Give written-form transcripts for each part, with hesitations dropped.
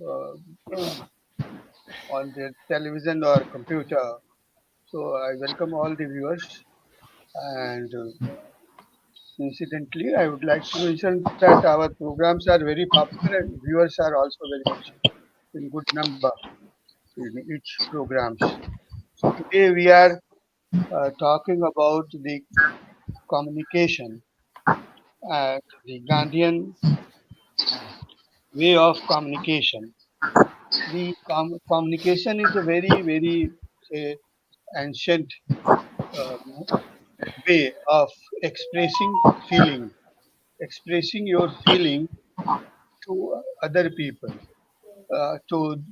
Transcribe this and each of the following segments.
uh, on the television or computer. So I welcome all the viewers. And incidentally, I would like to mention that our programs are very popular and viewers are also very much in good number in each programs. So today we are talking about the communication and the Gandhian way of communication. The communication is a very say, ancient uh, way of expressing feeling, expressing your feeling to other people, to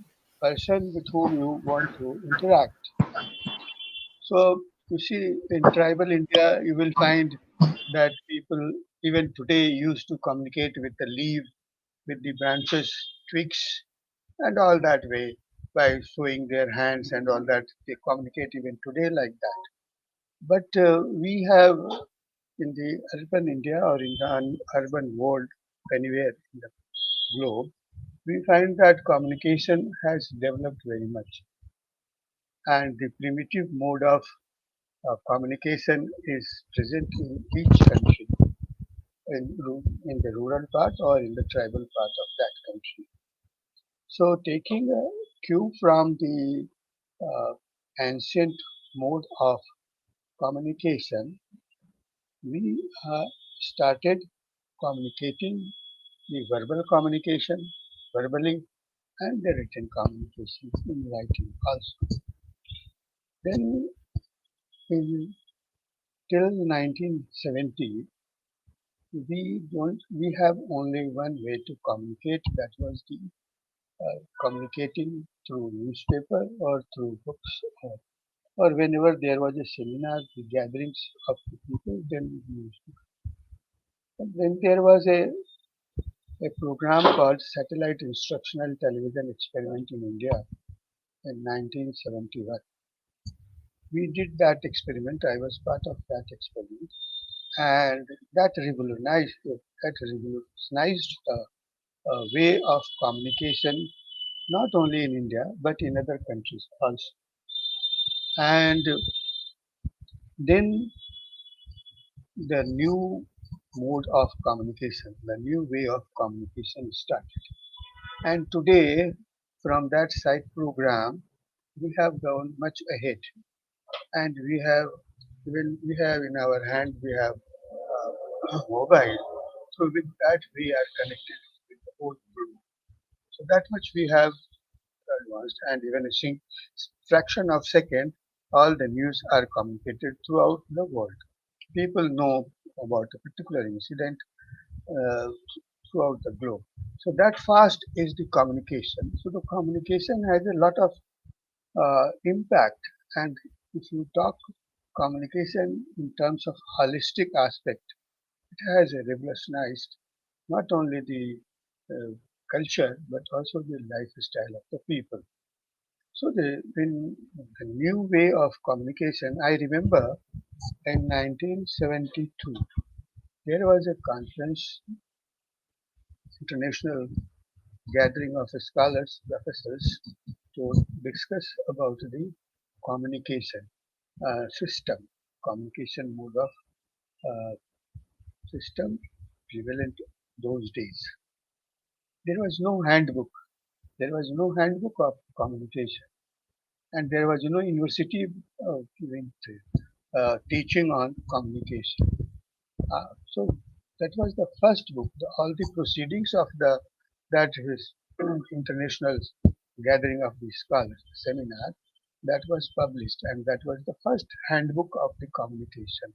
person with whom you want to interact. So you see, in tribal India, you will find that people even today used to communicate with the leaf, with the branches, twigs, and all that way by showing their hands and all that. They communicate even today like that. But we have in the urban India or in the urban world, anywhere in the globe, we find that communication has developed very much. And the primitive mode of communication is present in each country, in the rural part or in the tribal part of that country. So, taking a cue from the uh, ancient mode of communication, we started communicating the verbal communication, verbally, and the written communication in writing also. Then, in till 1970, we have only one way to communicate. That was the communicating through newspaper or through books, or whenever there was a seminar, the gatherings of the people, then we used to. And then there was a program called Satellite Instructional Television Experiment in India in 1971. We did that experiment. I was part of that experiment, and that revolutionized the way of communication not only in India but in other countries also. And then the new mode of communication, the new way of communication started. And today, from that side program, we have gone much ahead, and we have in our hand we have mobile. So with that, we are connected with the whole world. So that much we have advanced, and even a fraction of second, all the news are communicated throughout the world. People know about a particular incident uh, throughout the globe. So that fast is the communication. So the communication has a lot of impact, and if you talk communication in terms of holistic aspect, it has revolutionized not only the culture but also the lifestyle of the people. So the new way of communication, I remember in 1972, there was a conference, international gathering of scholars, professors to discuss about the communication system, communication mode of uh, system prevalent those days. There was no handbook. There was no handbook of communication, and there was no university giving teaching on communication. So that was the first book. All the proceedings of the that is international gathering of the scholars seminar that was published, and that was the first handbook of the communication.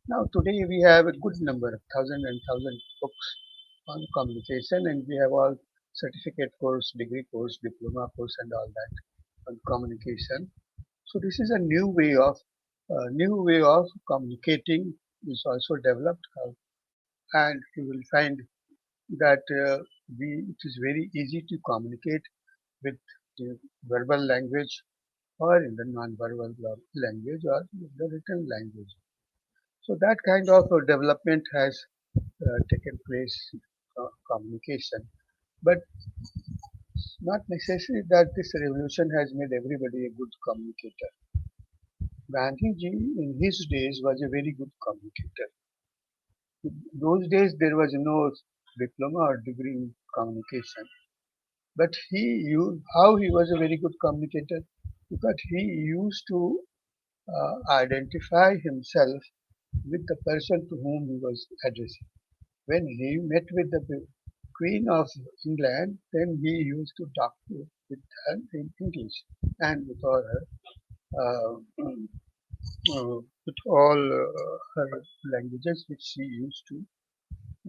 Now today we have a good number of thousand books on communication, and we have all certificate course, degree course, diploma course, and all that on communication. So this is a new way of communicating is also developed, and you will find that it is very easy to communicate with the verbal language or in the non-verbal language or the written language. So that kind of development has taken place communication. But not necessary that this revolution has made everybody a good communicator. Gandhiji in his days was a very good communicator. Those days there was no diploma or degree in communication. But how he was a very good communicator? Because he used to identify himself with the person to whom he was addressing. When he met with the Queen of England, then he used to talk with her in English and with all her, with all her languages which she used to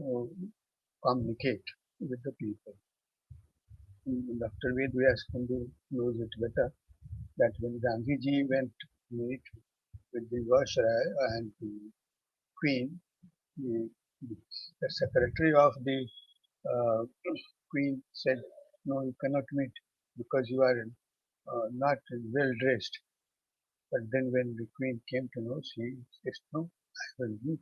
uh, communicate with the people. Dr. Ved Vyaskundu knows it better that when Gandhiji went to meet with the Viceroy and the Queen, the, the secretary of the uh, Queen said, "No, you cannot meet because you are not well dressed." But then when the Queen came to know, she says, "No, I will meet.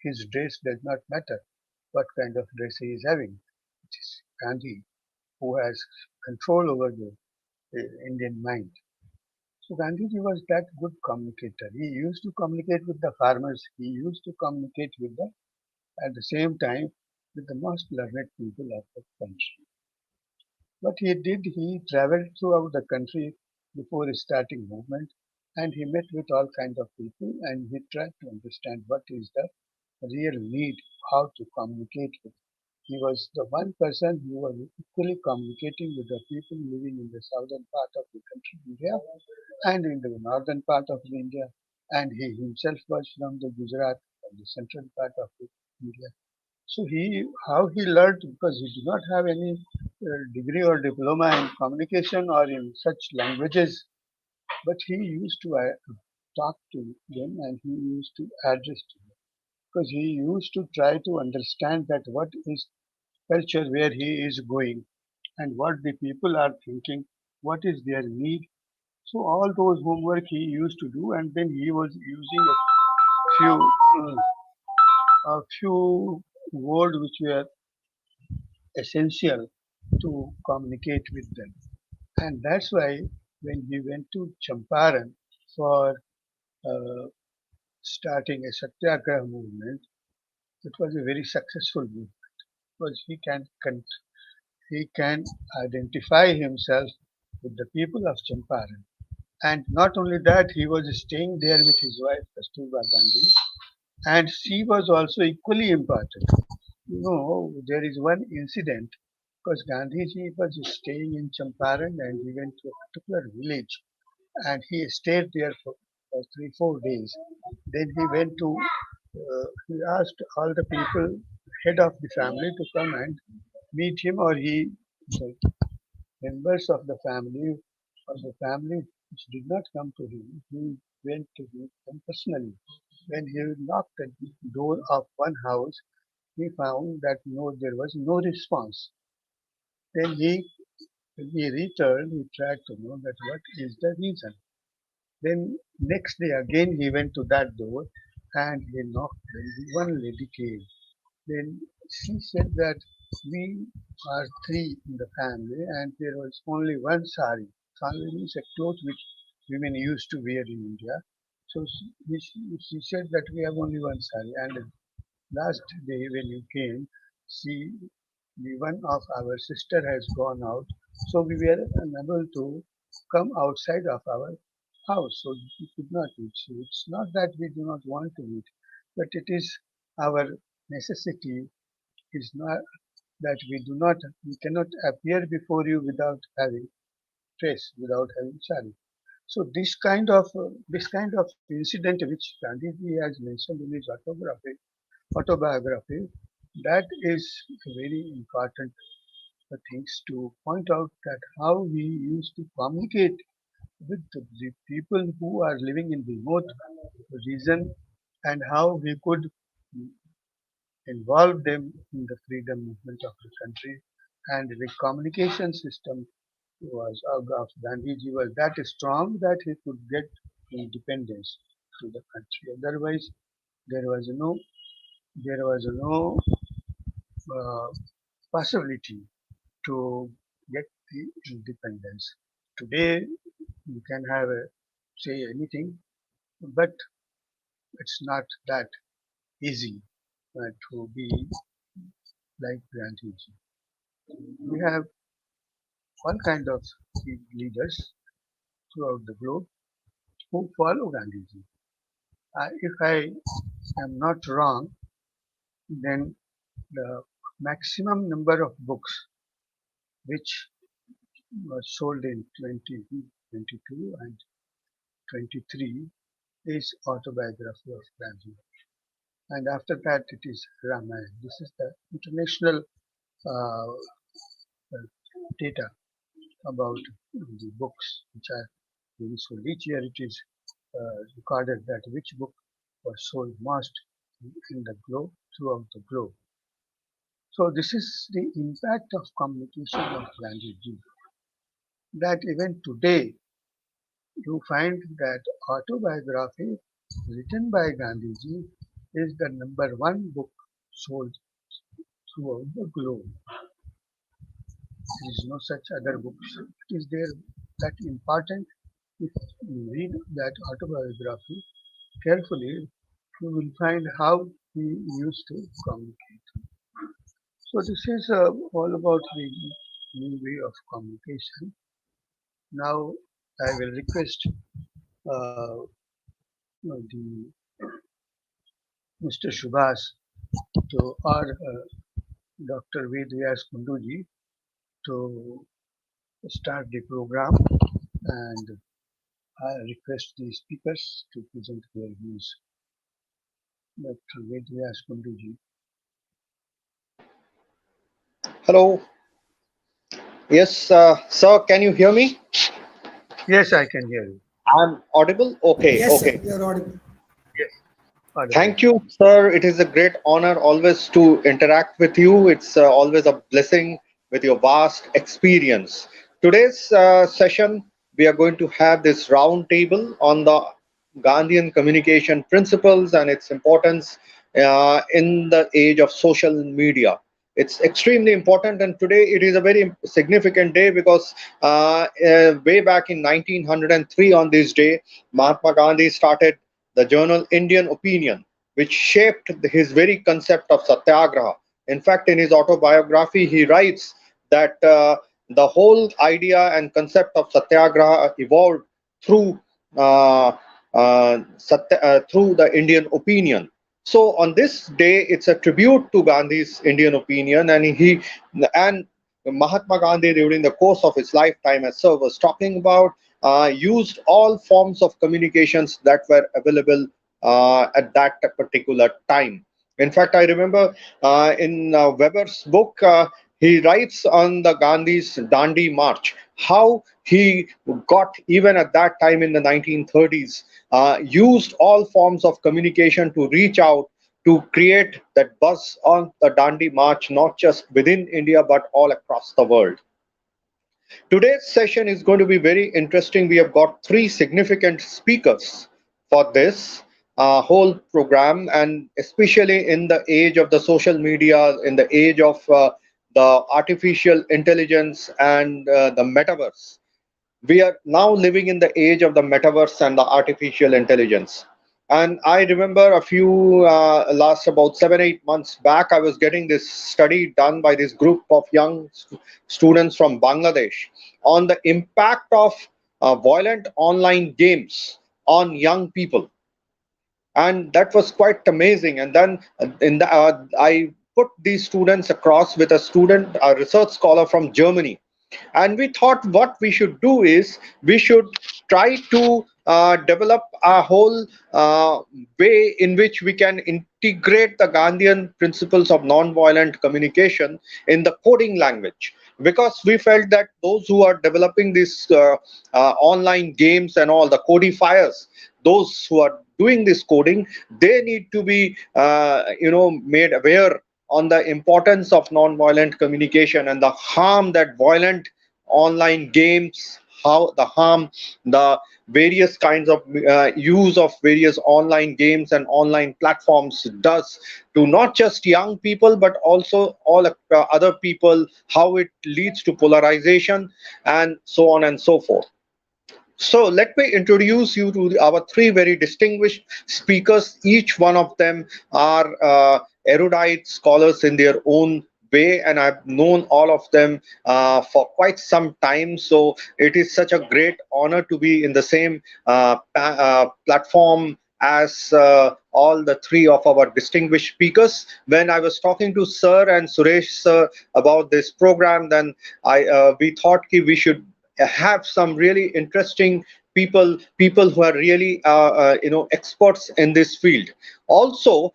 His dress does not matter what kind of dress he is having. It is Gandhi who has control over the Indian mind." So Gandhiji was that good communicator. He used to communicate with the farmers. He used to communicate with the, at the same time, with the most learned people of the country. What he did, he traveled throughout the country before starting movement, and he met with all kinds of people, and he tried to understand what is the real need, how to communicate with. He was the one person who was equally communicating with the people living in the southern part of the country, India, and in the northern part of India, and he himself was from the Gujarat, from the central part of India. So how he learned, because he did not have any degree or diploma in communication or in such languages, but he used to talk to them and he used to address to them, because he used to try to understand that what is culture where he is going and what the people are thinking, what is their need. So all those homework he used to do, and then he was using few a few words which were essential to communicate with them. And that's why when he went to Champaran for uh, starting a Satyagraha movement, it was a very successful movement because he can identify himself with the people of Champaran. And not only that, he was staying there with his wife Kasturba Gandhi, and she was also equally important. There is one incident because Gandhiji was staying in Champaran and he went to a particular village and he stayed there for 3 4 days. Then he asked all the people, head of the family, to come and meet him, or the members of the family which did not come to him, he went to meet them personally. When he knocked at the door of one house, he found that no, there was no response. Then when he returned, he tried to know that what is the reason. Then next day again he went to that door and he knocked. Then one lady came. Then she said that we are three in the family and there was only one sari. Sari means a cloth which women used to wear in India. So she said that we have only one sari, and last day when you came, she, the one of our sister has gone out, so we were unable to come outside of our house, so we could not eat. So it's not that we do not want to eat, but it is our necessity is not that we cannot appear before you without having dress, without having sari. So this kind of incident which Gandhiji has mentioned in his autobiography, that is very important things to point out that how he used to communicate with the people who are living in remote region and how he could involve them in the freedom movement of the country, and the communication system of Gandhiji was that strong that he could get independence to the country. Otherwise, there was no possibility. to get the independence. Today, you can have a, say anything, but it's not that easy to be like Gandhiji. We have all kind of leaders throughout the globe who follow Gandhiji. If I am not wrong, then the maximum number of books which was sold in 2022 and 23 is autobiography of Gandhi. And after that it is Ramayana. This is the international uh, data about the books which are being sold. Each year it is recorded that which book was sold most in the globe, throughout the globe. So this is the impact of communication of Gandhiji. That even today you find that autobiography written by Gandhiji is the number one book sold throughout the globe. There is no such other books. It is there that important. If you read that autobiography carefully, you will find how he used to communicate. So this is all about the new way of communication. Now I will request uh, the Mr. Subhas to or Dr. Vedyas Kunduji to start the program, and I request the speakers to present their views. Dr. Vedyas Kunduji. Hello. Yes, sir, can you hear me? Yes, I can hear you. I'm audible? Okay, Yes, sir, okay. you're audible. Yes, audible. Thank you, sir. It is a great honor always to interact with you. It's always a blessing with your vast experience. Today's session, we are going to have this round table on the Gandhian communication principles and its importance in the age of social media. It's extremely important, and today it is a very significant day because way back in 1903, on this day, Mahatma Gandhi started the journal Indian Opinion, which shaped his very concept of satyagraha. In fact, in his autobiography, he writes that the whole idea and concept of satyagraha evolved through through the Indian Opinion. So on this day, it's a tribute to Gandhi's Indian Opinion, and Mahatma Gandhi during the course of his lifetime, as sir was talking about, used all forms of communications that were available at that particular time. In fact, I remember in Weber's book, he writes on the Gandhi's Dandi March, how he got, even at that time in the 1930s, used all forms of communication to reach out to create that buzz on the Dandi March, not just within India, but all across the world. Today's session is going to be very interesting. We have got three significant speakers for this whole program, and especially in the age of the social media, in the age of the artificial intelligence and the metaverse. We are now living in the age of the metaverse and the artificial intelligence. And I remember a few last about 7 8 months back, I was getting this study done by this group of young students from Bangladesh on the impact of violent online games on young people, and that was quite amazing. And then I put these students across with a research scholar from Germany, and we thought what we should do is we should try to develop a whole way in which we can integrate the Gandhian principles of non-violent communication in the coding language, because we felt that those who are developing these online games and all the codifiers, those who are doing this coding, they need to be made aware on the importance of non-violent communication and the harm that violent online games how the harm, the various kinds of use of various online games and online platforms does to not just young people but also all other people, how it leads to polarization and so on and so forth. So let me introduce you to our three very distinguished speakers. Each one of them are erudite scholars in their own way, and I've known all of them for quite some time. So it is such a great honor to be in the same platform as all the three of our distinguished speakers. When I was talking to Sir and Suresh Sir about this program, then I we thought we should have some really interesting people who are really experts in this field. Also,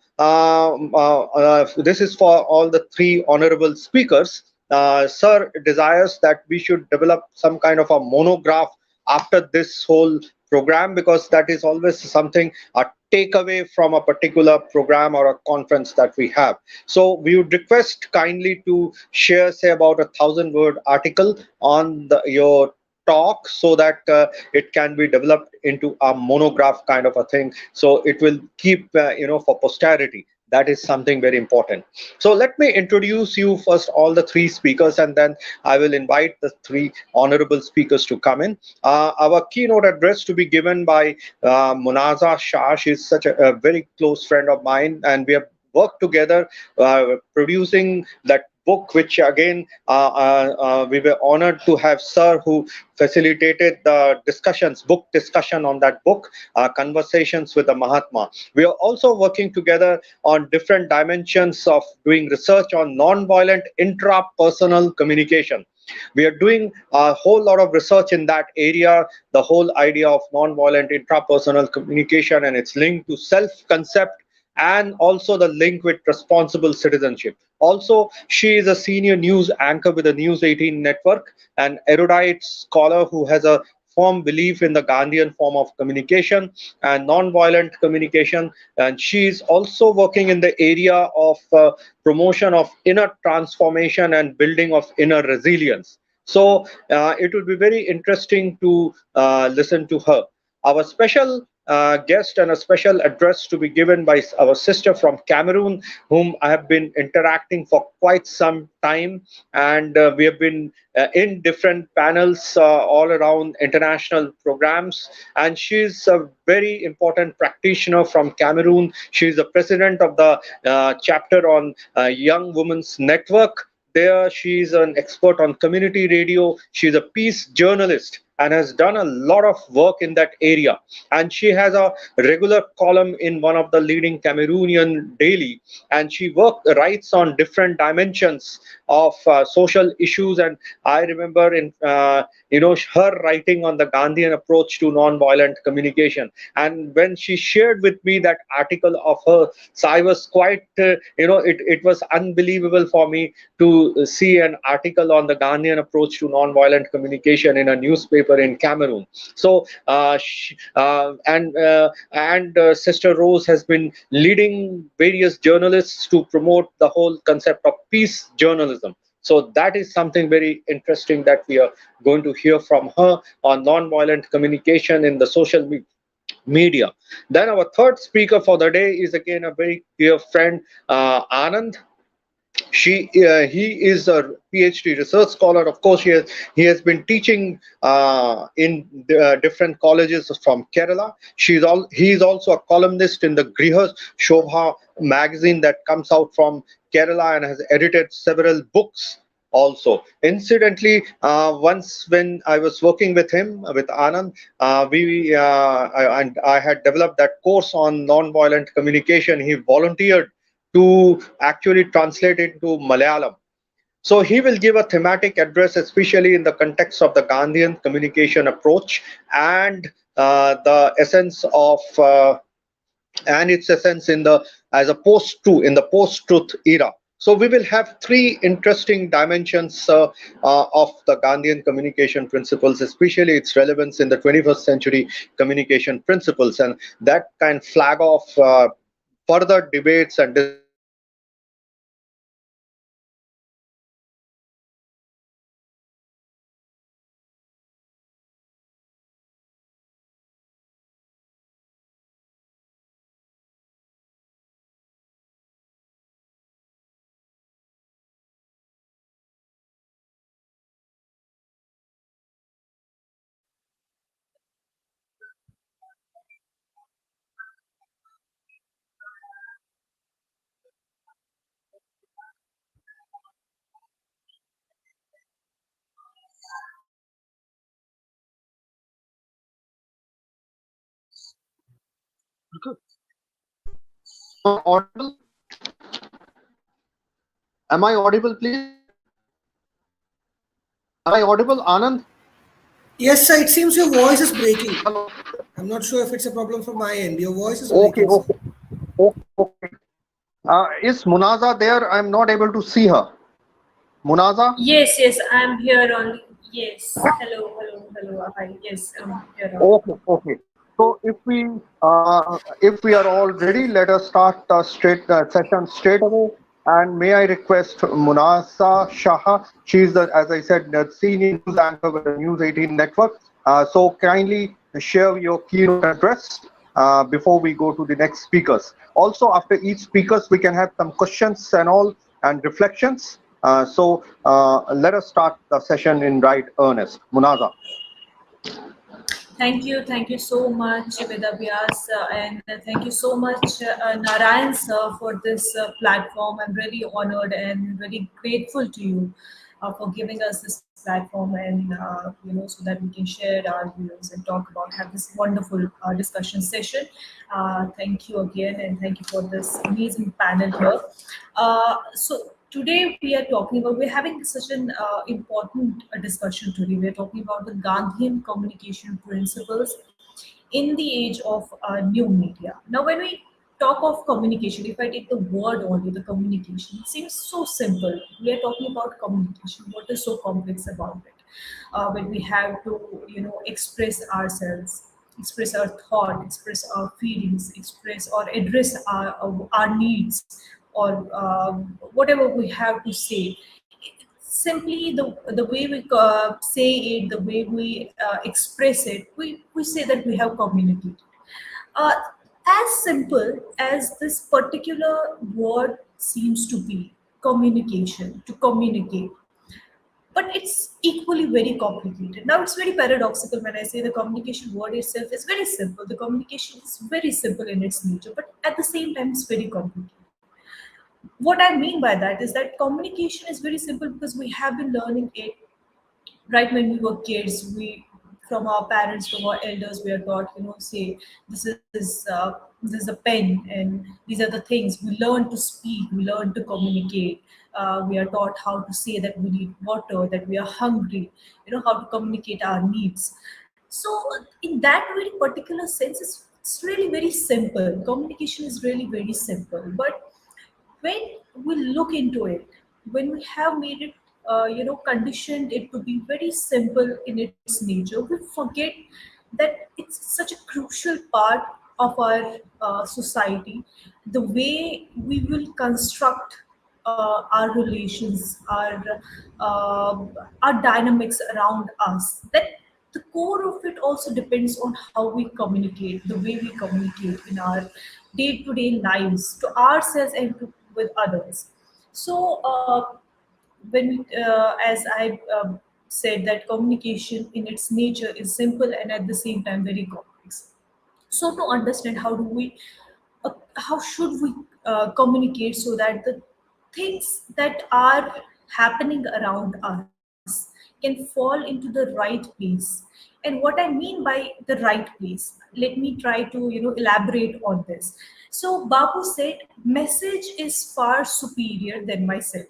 this is for all the three honorable speakers. Sir desires that we should develop some kind of a monograph after this whole program, because that is always something, a takeaway from a particular program or a conference that we have. So we would request kindly to share, say, about 1,000-word article on your talk, so that it can be developed into a monograph kind of a thing, so it will keep for posterity. That is something very important. So let me introduce you first all the three speakers, and then I will invite the three honorable speakers to come in. Our keynote address to be given by Munazah Shah. She is such a very close friend of mine, and we have worked together producing that book, which again we were honored to have Sir, who facilitated the discussions, book discussion on that book, Conversations with the Mahatma. We are also working together on different dimensions of doing research on non-violent intrapersonal communication. We are doing a whole lot of research in that area, the whole idea of non-violent intrapersonal communication and its link to self-concept, and also the link with responsible citizenship. Also, she is a senior news anchor with the News 18 network, an erudite scholar who has a firm belief in the Gandhian form of communication and non-violent communication. And she is also working in the area of promotion of inner transformation and building of inner resilience. So it would be very interesting to listen to her. Our special guest and a special address to be given by our sister from Cameroon, whom I have been interacting for quite some time, and we have been in different panels all around international programs. And she's a very important practitioner from Cameroon. She's the president of the chapter on Young Women's Network. There, she's an expert on community radio. She's a peace journalist and has done a lot of work in that area. And she has a regular column in one of the leading Cameroonian daily. And she writes on different dimensions of social issues. And I remember in her writing on the Gandhian approach to non-violent communication. And when she shared with me that article of her, so I was quite it was unbelievable for me to see an article on the Gandhian approach to non-violent communication in a newspaper in Cameroon. So Sister Rose has been leading various journalists to promote the whole concept of peace journalism. So that is something very interesting that we are going to hear from her on non-violent communication in the social media. Then our third speaker for the day is again a very dear friend, Anand. He is a PhD research scholar. Of course, he has been teaching in different colleges from Kerala. He is also a columnist in the Griha Shobha magazine that comes out from Kerala, and has edited several books also. Incidentally, once when I was working with him, with Anand, I had developed that course on non-violent communication. He volunteered to actually translate it to Malayalam. So he will give a thematic address, especially in the context of the Gandhian communication approach and the essence of and its essence in the as a post-truth in the post-truth era. So we will have three interesting dimensions of the Gandhian communication principles, especially its relevance in the 21st century communication principles, and that can flag off further debates and discussions on non-violent communication in the future. So let me introduce you to our first speaker, Good. Am I audible? Am I audible, please? Am I audible, Anand? Yes, sir. It seems your voice is breaking. Hello. I'm not sure if it's a problem from my end. Your voice is Okay, breaking, sir. okay, okay. Is Munazah there? I'm not able to see her. Munazah? Yes, yes, I'm here only. Yes. Hello, hello, hello. Hi. Yes, I'm here only. Okay, okay. So if we are all ready, let us start the straight session straight away. And may I request Munasa Shah? She's the, as I said, the senior news anchor with the News 18 network. So kindly share your keynote address before we go to the next speakers. Also, after each speakers, we can have some questions and all and reflections. Let us start the session in right earnest. Munaza. Thank you so much, Vedavyas, and thank you so much, Narayan sir, for this platform. I'm really honored and very grateful to you for giving us this platform, and so that we can share our views and talk about have this wonderful discussion session. Thank you again, and thank you for this amazing panel here. So today we are talking about we're having such an important discussion today. We're talking about the Gandhian communication principles in the age of new media. Now, when we talk of communication, if I take the word only, the communication, it seems so simple. We are talking about communication. What is so complex about it? When we have to, express ourselves, express our thought, express our feelings, express or address our needs, or whatever we have to say, simply the way we say it, the way we express it, we say that we have communicated. Uh, as simple as this particular word seems to be, communication, to communicate, but it's equally very complicated. Now, it's very paradoxical when I say the communication word itself is very simple. The communication is very simple in its nature, but at the same time, it's very complicated. What I mean by that is that communication is very simple because we have been learning it right when we were kids. We, from our parents, from our elders, we are taught, say this is a pen, and these are the things we learn to speak, we learn to communicate. We are taught how to say that we need water, that we are hungry, how to communicate our needs. So in that very particular sense, it's really very simple. Communication is really very simple, but when we look into it, when we have made it, conditioned it to be very simple in its nature, we forget that it's such a crucial part of our society, the way we will construct our relations, our dynamics around us. That the core of it also depends on how we communicate, the way we communicate in our day-to-day lives, to ourselves and with others. So, as I said, that communication in its nature is simple and at the same time very complex. So, to understand how should we communicate so that the things that are happening around us can fall into the right place. And what I mean by the right place, let me try to elaborate on this. So Babu said message is far superior than myself.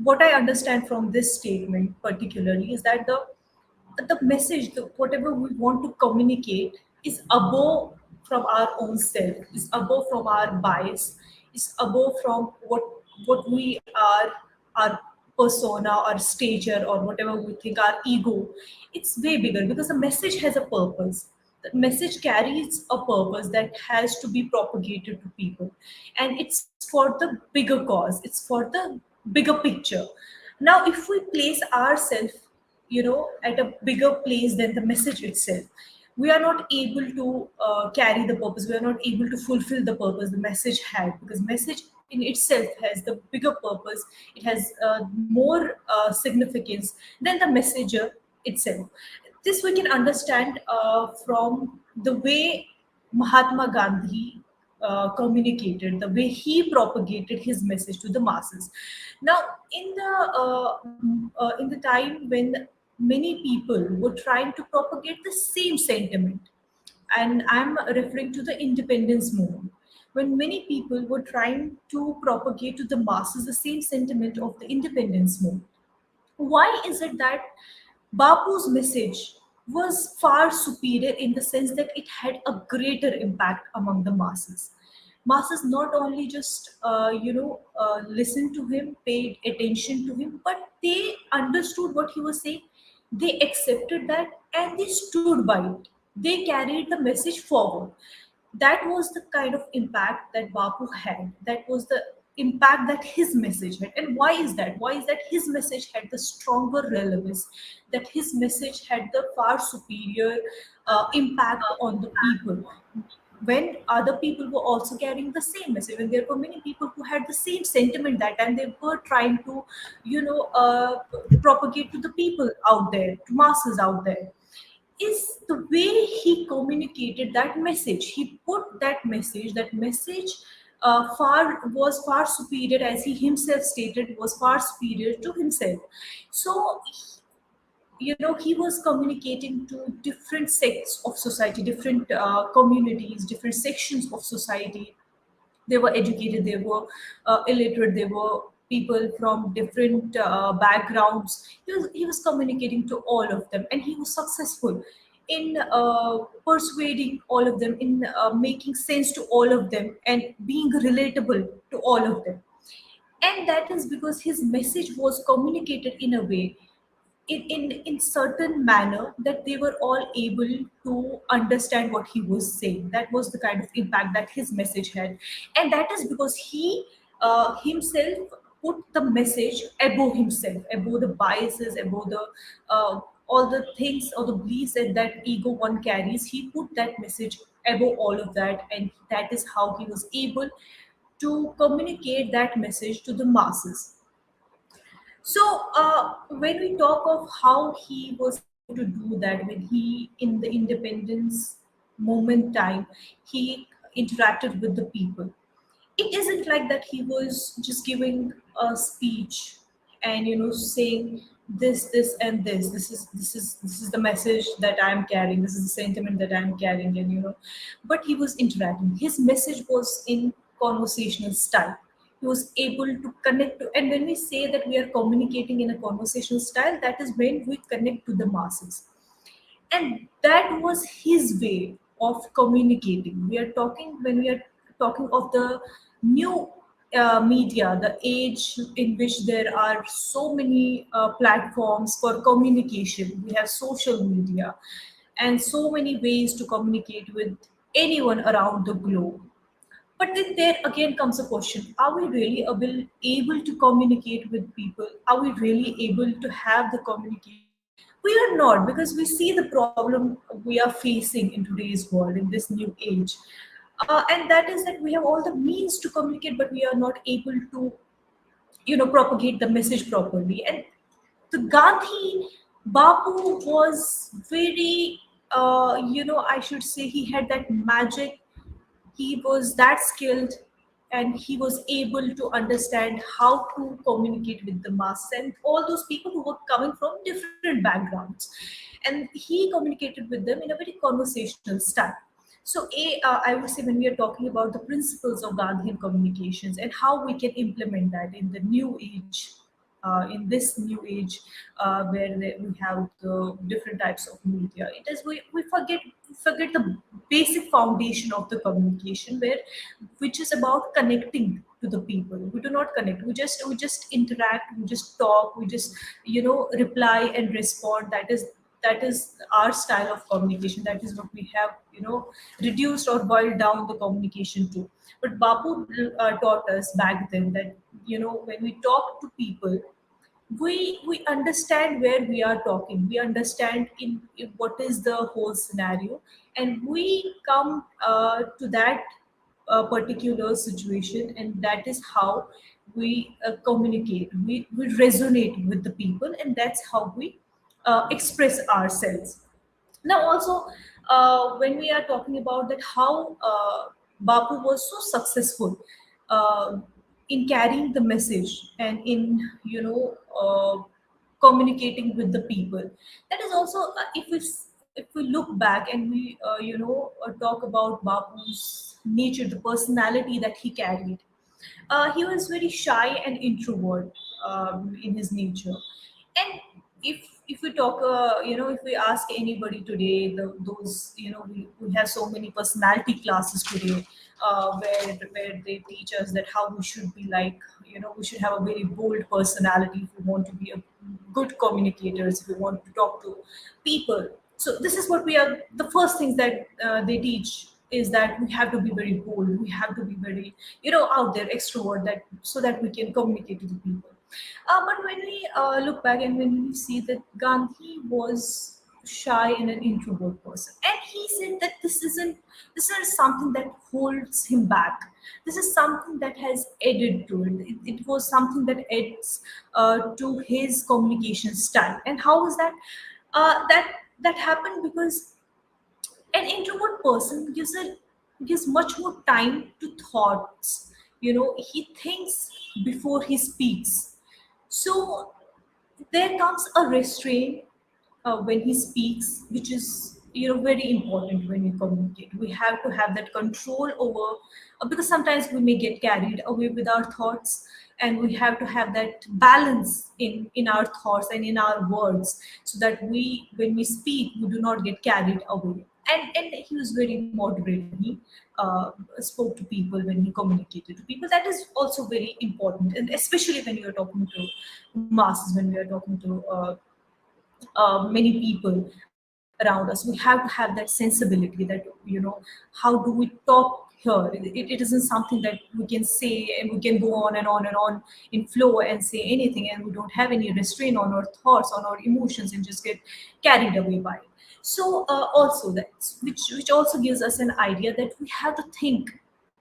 What I understand from this statement particularly is that the message, whatever we want to communicate, is above from our own self, is above from our bias, is above from what we are, our persona or stature or whatever we think, our ego. It's way bigger because the message has a purpose. The message carries a purpose that has to be propagated to people, and it's for the bigger cause. It's for the bigger picture. Now, if we place ourselves at a bigger place than the message itself, we are not able to carry the purpose, we are not able to fulfill the purpose the message had, because message in itself has the bigger purpose. It has more significance than the messenger itself. This we can understand from the way Mahatma Gandhi communicated, the way he propagated his message to the masses. Now, in the time when many people were trying to propagate the same sentiment, and I'm referring to the independence movement, when many people were trying to propagate to the masses the same sentiment of the independence movement. Why is it that Bapu's message was far superior in the sense that it had a greater impact among the masses? Masses not only just listened to him, paid attention to him, but they understood what he was saying. They accepted that and they stood by it. They carried the message forward. That was the kind of impact that Bapu had. That was the impact that his message had. And why is that? Why is that his message had the stronger relevance, that his message had the far superior impact on the people? When other people were also carrying the same message, when there were many people who had the same sentiment that time, they were trying to, propagate to the people out there, to masses out there, is the way he communicated that message. He put that message far superior, as he himself stated, was far superior to himself. So, he was communicating to different sects of society, different communities, different sections of society. They were educated, they were illiterate, they were people from different backgrounds. He was communicating to all of them, and he was successful in persuading all of them, in making sense to all of them, and being relatable to all of them. And that is because his message was communicated in a way, in certain manner, that they were all able to understand what he was saying. That was the kind of impact that his message had. And that is because he himself put the message above himself, above the biases, above the all the things or the beliefs that ego one carries. He put that message above all of that, and that is how he was able to communicate that message to the masses. So, when we talk of how he was able to do that, when he, in the independence moment time, he interacted with the people, it isn't like that he was just giving a speech and, saying this and this is the message that I'm carrying, this is the sentiment that I'm carrying, and but he was interacting. His message was in conversational style. He was able to connect to, and when we say that we are communicating in a conversational style, that is when we connect to the masses. And that was his way of communicating. We are talking, when we are talking of the new media, the age in which there are so many platforms for communication. We have social media and so many ways to communicate with anyone around the globe. But then there again comes a question: are we really able to communicate with people? Are we really able to have the communication? We are not, because we see the problem we are facing in today's world, in this new age. And that is that we have all the means to communicate, but we are not able to, propagate the message properly. And the Gandhi Bapu was very, I should say, he had that magic. He was that skilled, and he was able to understand how to communicate with the masses and all those people who were coming from different backgrounds, and he communicated with them in a very conversational style. So, I would say, when we are talking about the principles of Gandhian communications and how we can implement that in the new age, in this new age, where we have the different types of media, it is we forget the basic foundation of the communication, which is about connecting to the people. We do not connect. We just interact. We just talk. We just reply and respond. That is our style of communication. That is what we have reduced or boiled down the communication to. But Bapu taught us back then that when we talk to people, we understand where we are talking. We understand in what is the whole scenario, and we come to that particular situation, and that is how we communicate. We resonate with the people, and that's how we express ourselves. Now, also, when we are talking about that, how Bapu was so successful uh, in carrying the message and in communicating with the people. That is also, if we if we look back and we talk about Bapu's nature, the personality that he carried, he was very shy and introvert in his nature. And if we talk, if we ask anybody today, those we have so many personality classes today, where they teach us that how we should be like, we should have a very bold personality if we want to be a good communicators, if we want to talk to people. So this is what we are. The first things that they teach is that we have to be very bold. We have to be very, out there, extrovert, that so that we can communicate to the people. But when we look back and when we see that Gandhi was shy and an introvert person, and he said that this is something that holds him back. This is something that has added to it. It was something that adds to his communication style. And how is that? That happened because an introvert person gives much more time to thoughts. He thinks before he speaks. So there comes a restraint when he speaks, which is very important when we communicate. We have to have that control over, because sometimes we may get carried away with our thoughts, and we have to have that balance in our thoughts and in our words, so that we, when we speak, we do not get carried away. And he was very moderate when he spoke to people, when he communicated to people. That is also very important, and especially when you are talking to masses, when we are talking to many people around us, we have to have that sensibility that how do we talk here. It isn't something that we can say and we can go on and on and on in flow and say anything, and we don't have any restraint on our thoughts, on our emotions, and just get carried away by it. So also that, which also gives us an idea that we have to think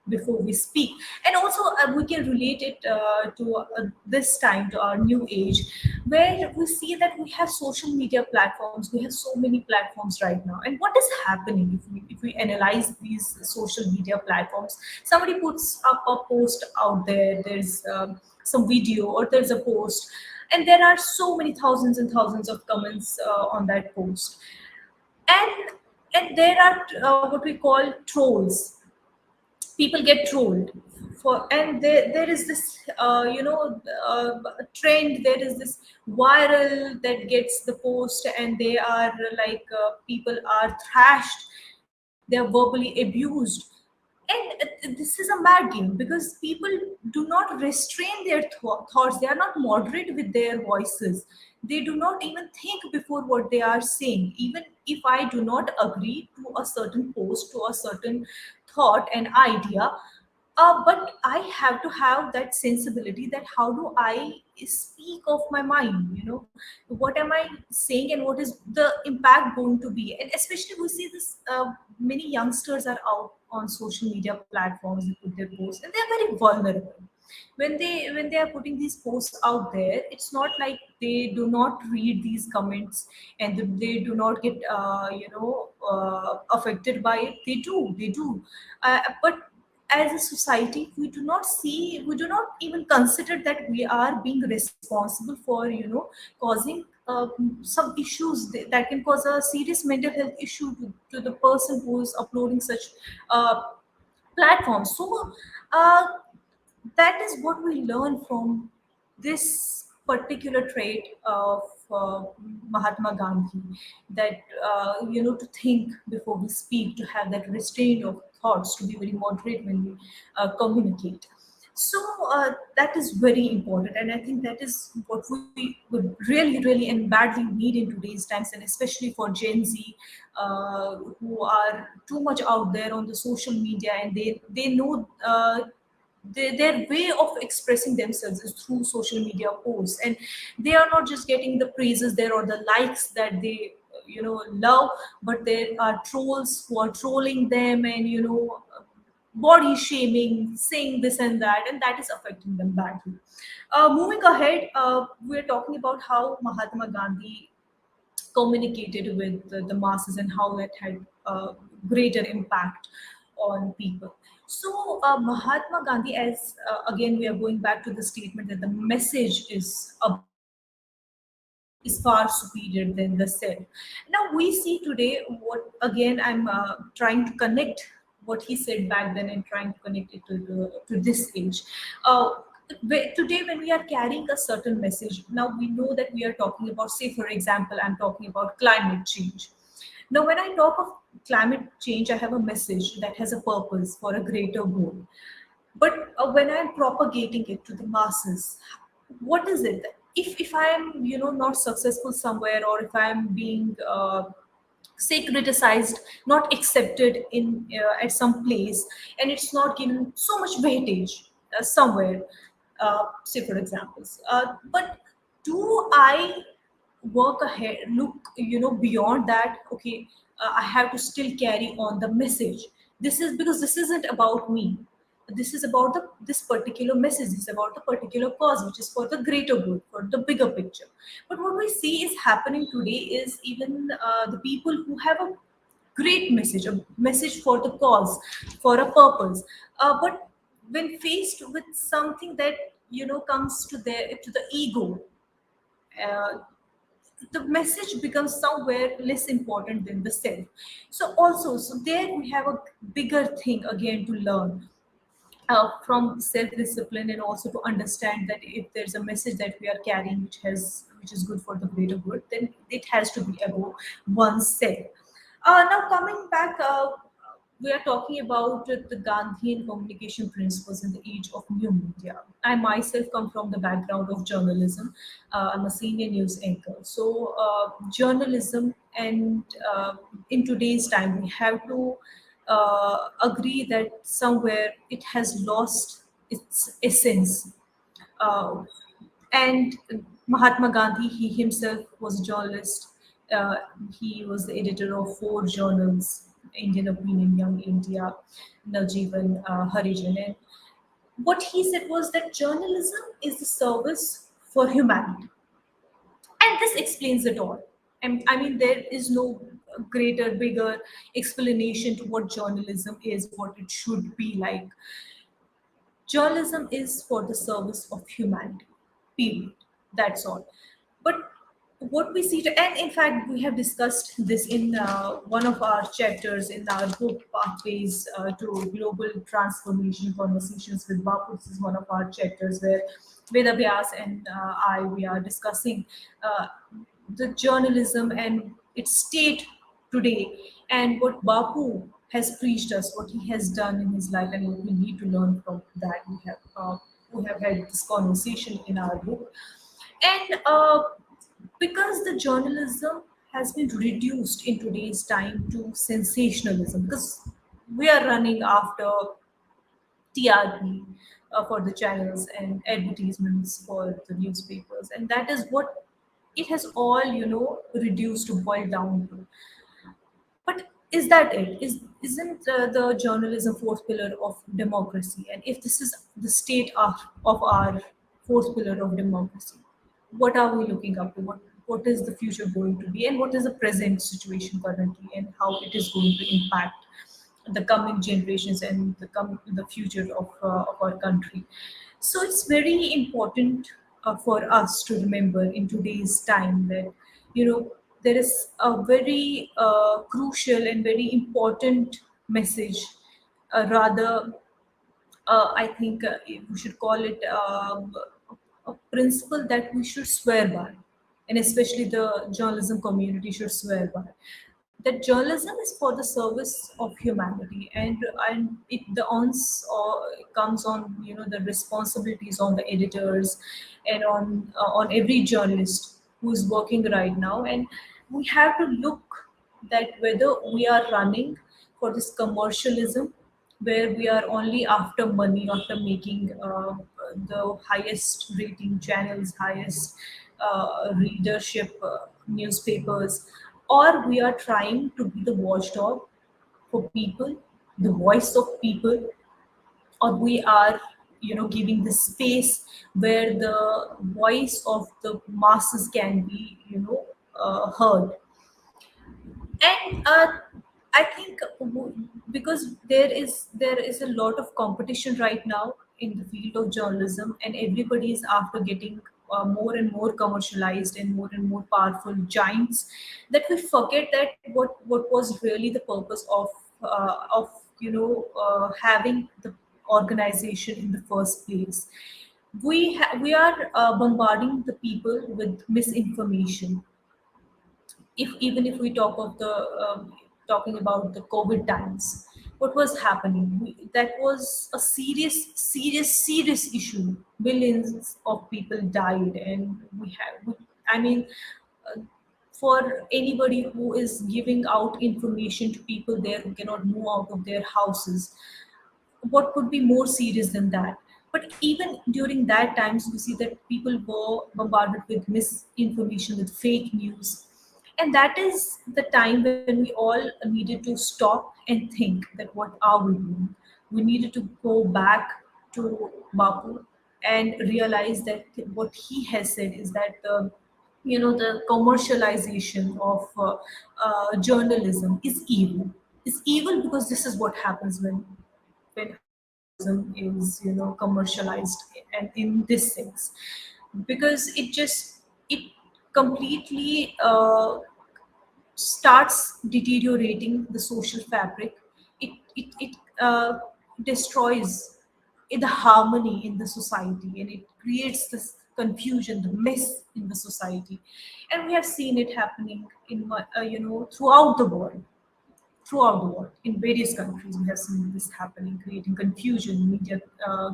before we speak. And also we can relate it to this time, to our new age, where we see that we have social media platforms. We have so many platforms right now. And what is happening if we analyze these social media platforms? Somebody puts up a post out there, there's some video, or there's a post, and there are so many thousands and thousands of comments on that post. And there are what we call trolls. People get trolled for, and there is this trend. There is this viral that gets the post, and they are like, people are thrashed, they are verbally abused. And this is a mad game, because people do not restrain their thoughts. They are not moderate with their voices. They do not even think before what they are saying. Even if I do not agree to a certain post, to a certain thought and idea, but I have to have that sensibility, that how do I speak of my mind, what am I saying, and what is the impact going to be. And especially we see this, many youngsters are out on social media platforms, they put their posts, and they're very vulnerable when they are putting these posts out there. It's not like they do not read these comments, and they do not get affected by it. They do, but as a society, we do not even consider that we are being responsible for causing some issues that can cause a serious mental health issue to the person who is uploading such uh, platforms. So uh, that is what we learn from this particular trait of Mahatma Gandhi, that to think before we speak, to have that restraint of thoughts, to be very moderate when we communicate. So that is very important, and I think that is what we would really, really and badly need in today's times, and especially for Gen Z, who are too much out there on the social media, and they know. Their way of expressing themselves is through social media posts, and they are not just getting the praises there or the likes that they love, but there are trolls who are trolling them, and body shaming, saying this and that, and that is affecting them badly. Moving ahead, we're talking about how Mahatma Gandhi communicated with the masses, and how that had greater impact on people. So Mahatma Gandhi, as again we are going back to the statement that the message is about is far superior than the self. Now we see today what again I'm trying to connect what he said back then and trying to connect it to this age. Uh, Today, when we are carrying a certain message, now we know that we are talking about, say, for example, I'm talking about climate change. Now, when I talk of climate change, I have a message that has a purpose for a greater goal. But when I'm propagating it to the masses, what is it? If I am, not successful somewhere, or if I am being say criticized, not accepted in at some place, and it's not given so much weightage somewhere, say for examples, but do I work ahead, look, beyond that? Okay, I have to still carry on the message. This is because this isn't about me. This is about this particular message. This is about the particular cause, which is for the greater good, for the bigger picture. But what we see is happening today is even the people who have a great message, a message for the cause, for a purpose, but when faced with something that comes to the ego, uh, the message becomes somewhere less important than the self. So there we have a bigger thing again to learn from self-discipline, and also to understand that if there's a message that we are carrying which is good for the greater good, then it has to be above oneself. Now coming back, we are talking about the Gandhian communication principles in the age of new media. I myself come from the background of journalism. I'm a senior news anchor. So journalism, and in today's time, we have to agree that somewhere it has lost its essence. Uh, and Mahatma Gandhi, he himself was a journalist. Uh, he was the editor of 4 journals: Indian Opinion, Young India, Navjeevan, Harijan. And what he said was that journalism is the service for humanity. And this explains it all. And I mean, there is no greater, bigger explanation to what journalism is, what it should be like. Journalism is for the service of humanity, period. That's all. But what we see, and in fact, we have discussed this in one of our chapters in our book, Pathways to Global Transformation Conversations with Bapu. This is one of our chapters where Veda Vyas and we are discussing uh, the journalism and its state today, and what Bapu has preached us, what he has done in his life, and what we need to learn from that. We have had this conversation in our book, and because the journalism has been reduced in today's time to sensationalism, because we are running after TRP for the channels and advertisements for the newspapers, and that is what it has all reduced to boil down to. But is that it? Isn't the journalism fourth pillar of democracy? And if this is the state of our fourth pillar of democracy, what are we looking up to? What is the future going to be, and what is the present situation currently, and how it is going to impact the coming generations and the future of our country? So it's very important for us to remember in today's time that there is a very crucial and very important message, rather I think we should call it a principle that we should swear by, and especially the journalism community should swear by. That journalism is for the service of humanity, and it the ons comes on the responsibilities on the editors and on every journalist who is working right now, and we have to look that whether we are running for this commercialism where we are only after money, after making the highest rating channels, highest readership newspapers, or we are trying to be the watchdog for people, the voice of people, or we are giving the space where the voice of the masses can be heard. And I think because there is a lot of competition right now in the field of journalism, and everybody is after getting more and more commercialized and more powerful giants, that we forget that what was really the purpose of having the organization in the first place. We are bombarding the people with misinformation. If even if we talk of the talking about the COVID times, what was happening? That was a serious issue. Millions of people died, and I mean, uh, for anybody who is giving out information to people there who cannot move out of their houses, what could be more serious than that? But even during that times, we see that people were bombarded with misinformation, with fake news, and that is the time when we all needed to stop and think that what are we doing. We needed to go back to Bapu and realize that what he has said is that the commercialization of journalism is evil. It's evil because this is what happens when journalism is commercialized, and in this sense, because it completely starts deteriorating the social fabric. It destroys the harmony in the society, and it creates this confusion, the mess in the society. And we have seen it happening throughout the world, in various countries. We have seen this happening, creating confusion, media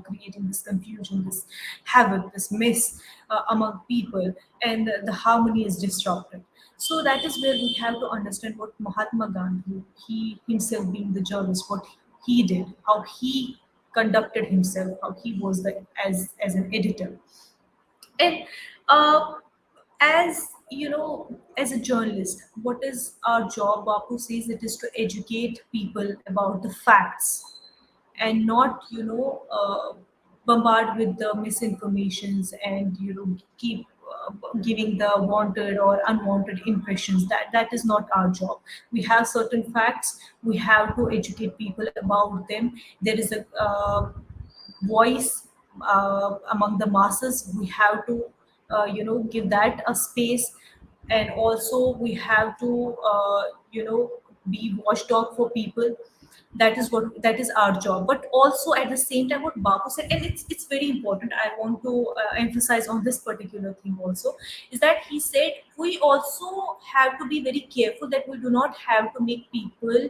creating this confusion, this havoc, this mess among people, and the harmony is disrupted. So that is where we have to understand what Mahatma Gandhi, he himself being the journalist, what he did, how he conducted himself, how he was as an editor. And uh, as as a journalist, what is our job? Bapu says it is to educate people about the facts, and not bombard with the misinformations, and keep giving the wanted or unwanted impressions. That is not our job. We have certain facts, we have to educate people about them. There is a voice among the masses. We have to give that a space. And also we have to be watchdog for people. That is our job. But also at the same time, what Babu said, and it's very important, I want to emphasize on this particular thing also, is that he said we also have to be very careful that we do not have to make people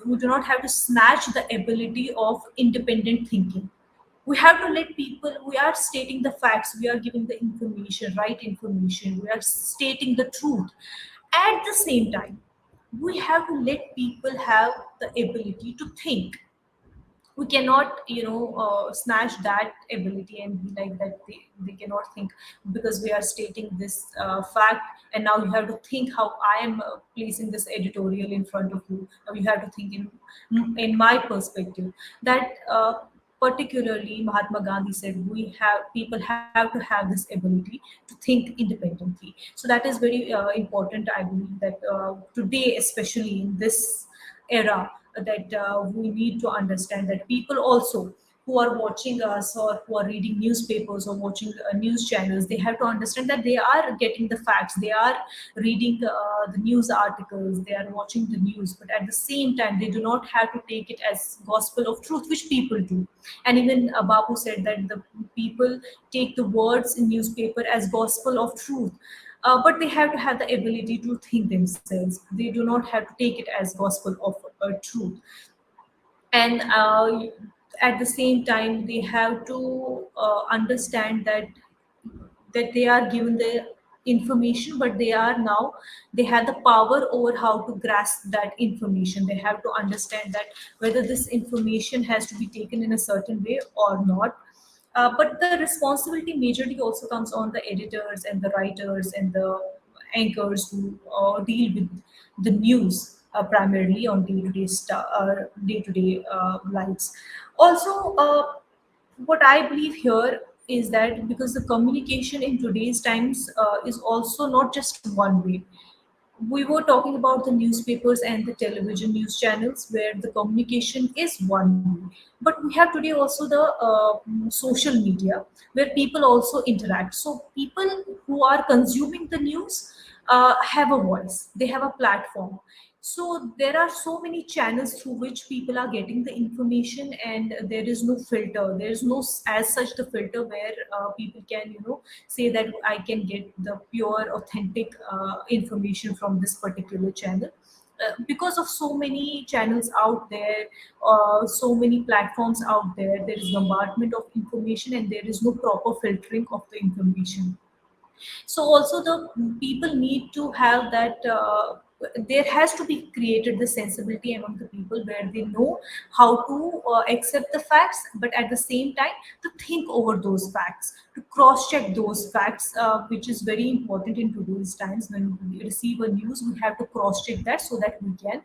we do not have to snatch the ability of independent thinking. We have to let people, we are stating the facts, we are giving the information, right information, we are stating the truth. At the same time, we have to let people have the ability to think. We cannot snatch that ability and be like that they cannot think, because we are stating this fact, and now you have to think how I am placing this editorial in front of you. Now you have to think in my perspective. That particularly Mahatma Gandhi said, we have people have to have this ability to think independently. So that is very important, I believe, that today, especially in this era, that we need to understand that people also who are watching us, or who are reading newspapers or watching news channels, they have to understand that they are getting the facts, they are reading the news articles, they are watching the news, but at the same time they do not have to take it as gospel of truth, which people do. And even Babu said that the people take the words in newspaper as gospel of truth, but they have to have the ability to think themselves. They do not have to take it as gospel of truth. And at the same time, they have to understand that they are given the information, but they are now, they have the power over how to grasp that information. They have to understand that whether this information has to be taken in a certain way or not. But the responsibility majorly also comes on the editors and the writers and the anchors who deal with the news primarily on day-to-day lives. Also, what I believe here is that because the communication in today's times is also not just one way. we were talking about the newspapers and the television news channels where the communication is one way. But we have today also the social media where people also interact. So people who are consuming the news have a voice, they have a platform. So there are so many channels through which people are getting the information, and there is no filter. There is no as such the filter where people can, say that I can get the pure, authentic information from this particular channel. Because of so many channels out there, so many platforms out there, there is bombardment of information and there is no proper filtering of the information. So also the people need to have that, there has to be created the sensibility among the people where they know how to accept the facts, but at the same time to think over those facts, to cross check those facts, which is very important in today's times. When we receive a news, we have to cross check that so that we can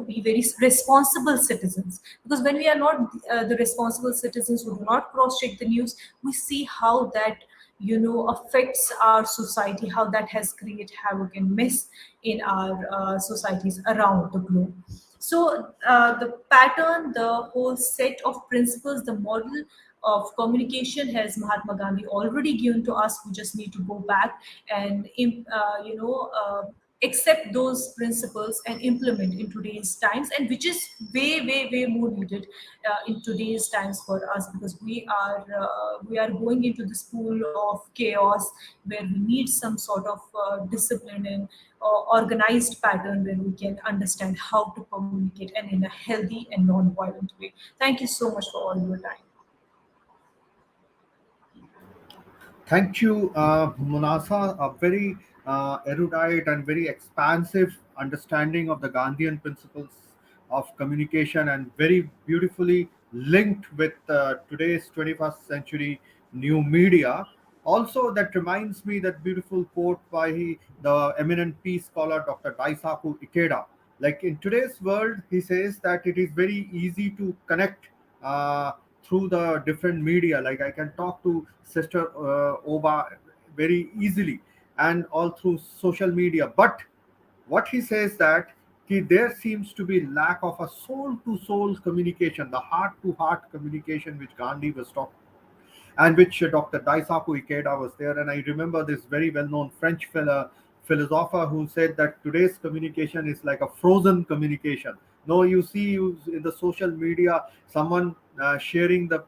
be very responsible citizens. Because when we are not the responsible citizens who do not cross check the news, we see how that affects our society, how that has created havoc and mess in our societies around the globe. So the pattern, the whole set of principles, the model of communication has Mahatma Gandhi already given to us. We just need to go back and accept those principles and implement in today's times, and which is way more needed in today's times for us, because we are going into this pool of chaos where we need some sort of discipline and organized pattern where we can understand how to communicate and in a healthy and non-violent way. Thank you so much for all your time. Thank you, Munasa. A very erudite and very expansive understanding of the Gandhian principles of communication, and very beautifully linked with today's 21st century new media. Also, that reminds me that beautiful quote by the eminent peace scholar Dr. Daisaku Ikeda. Like in today's world, he says that it is very easy to connect uh, through the different media. Like I can talk to Sister Obah very easily, and all through social media. But what he says that there seems to be lack of a soul to soul communication, the heart to heart communication, which Gandhi was talking, and which Dr. Daisaku Ikeda was there. And I remember this very well known French philosopher who said that today's communication is like a frozen communication. No, you see you in the social media, someone sharing the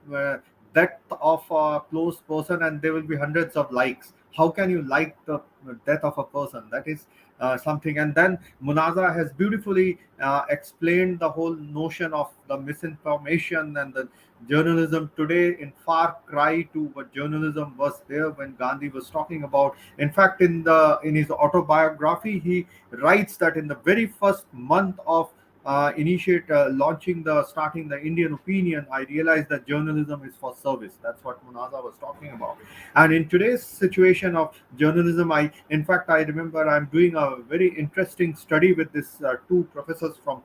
death of a close person, and there will be hundreds of likes. How can you like the death of a person? That is something. And then Munazah has beautifully explained the whole notion of the misinformation and the journalism today in far cry to what journalism was there when Gandhi was talking about. In fact, in his autobiography, he writes that in the very first month of initiate launching the starting the Indian opinion, I realized that journalism is for service. That's what Munazah was talking about. And in today's situation of journalism, in fact, I remember I'm doing a very interesting study with this two professors from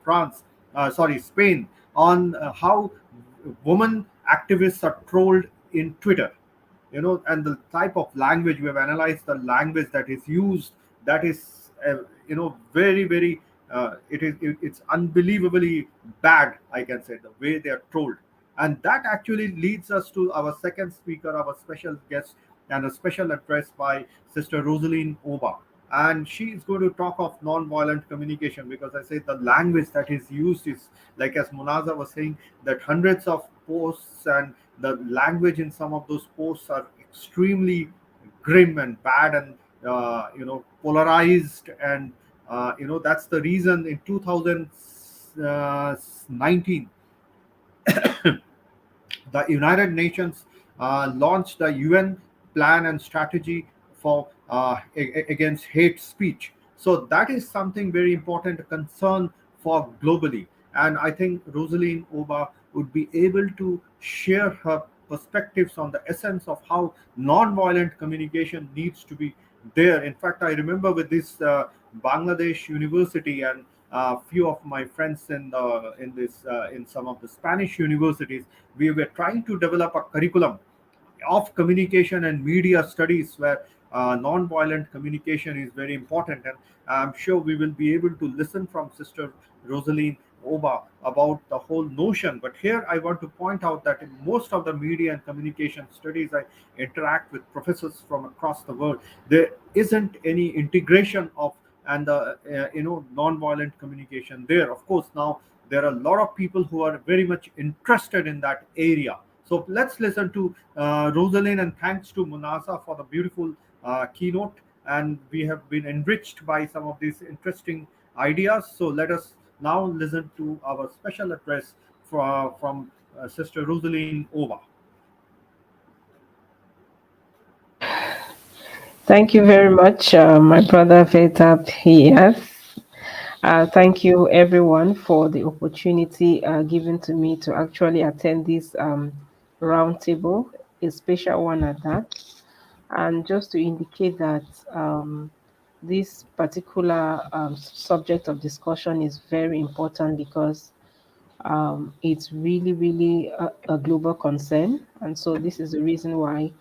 Spain, on how women activists are trolled in Twitter, and the type of language we have analyzed, the language that is used, that is very it's unbelievably bad, I can say, the way they are trolled. And that actually leads us to our second speaker, our special guest, and a special address by Sister Rosaline Obah. And she is going to talk of non-violent communication, because I say the language that is used is, like as Munazah was saying, that hundreds of posts, and the language in some of those posts are extremely grim and bad, and polarized. And that's the reason in 2019 the United Nations launched the UN plan and strategy for against hate speech. So that is something very important concern for globally. And I think Rosaline Obah would be able to share her perspectives on the essence of how non-violent communication needs to be there. In fact, I remember with this Bangladesh university, and a few of my friends in some of the Spanish universities, we were trying to develop a curriculum of communication and media studies, where non-violent communication is very important, and I'm sure we will be able to listen from Sister Rosaline Obah about the whole notion. But here I want to point out that in most of the media and communication studies I interact with professors from across the world, there isn't any integration of and the non-violent communication there. Of course, now there are a lot of people who are very much interested in that area. So let's listen to Rosaline, and thanks to Munazah for the beautiful keynote. And we have been enriched by some of these interesting ideas. So let us now listen to our special address from Sister Rosaline Ova. Thank you very much, my brother Vedat here. Thank you, everyone, for the opportunity given to me to actually attend this roundtable, a special one at that. And just to indicate that this particular subject of discussion is very important because it's really, really a global concern. And so this is the reason why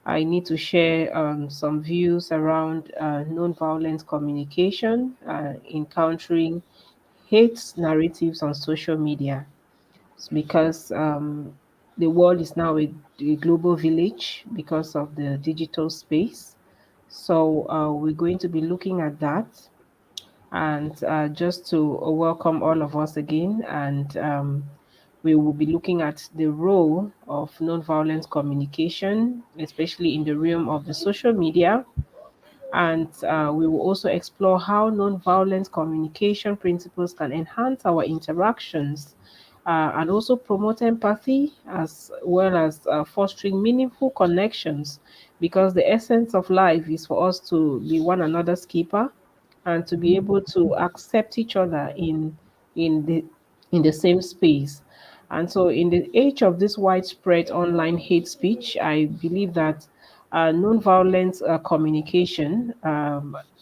I need to share some views around nonviolent communication, encountering hate narratives on social media. It's because the world is now a global village because of the digital space. So we're going to be looking at that, and just to welcome all of us again. And we will be looking at the role of nonviolent communication, especially in the realm of the social media. And we will also explore how nonviolent communication principles can enhance our interactions and also promote empathy as well as fostering meaningful connections, because the essence of life is for us to be one another's keeper and to be able to accept each other in the in the same space. And so, in the age of this widespread online hate speech, I believe that nonviolent communication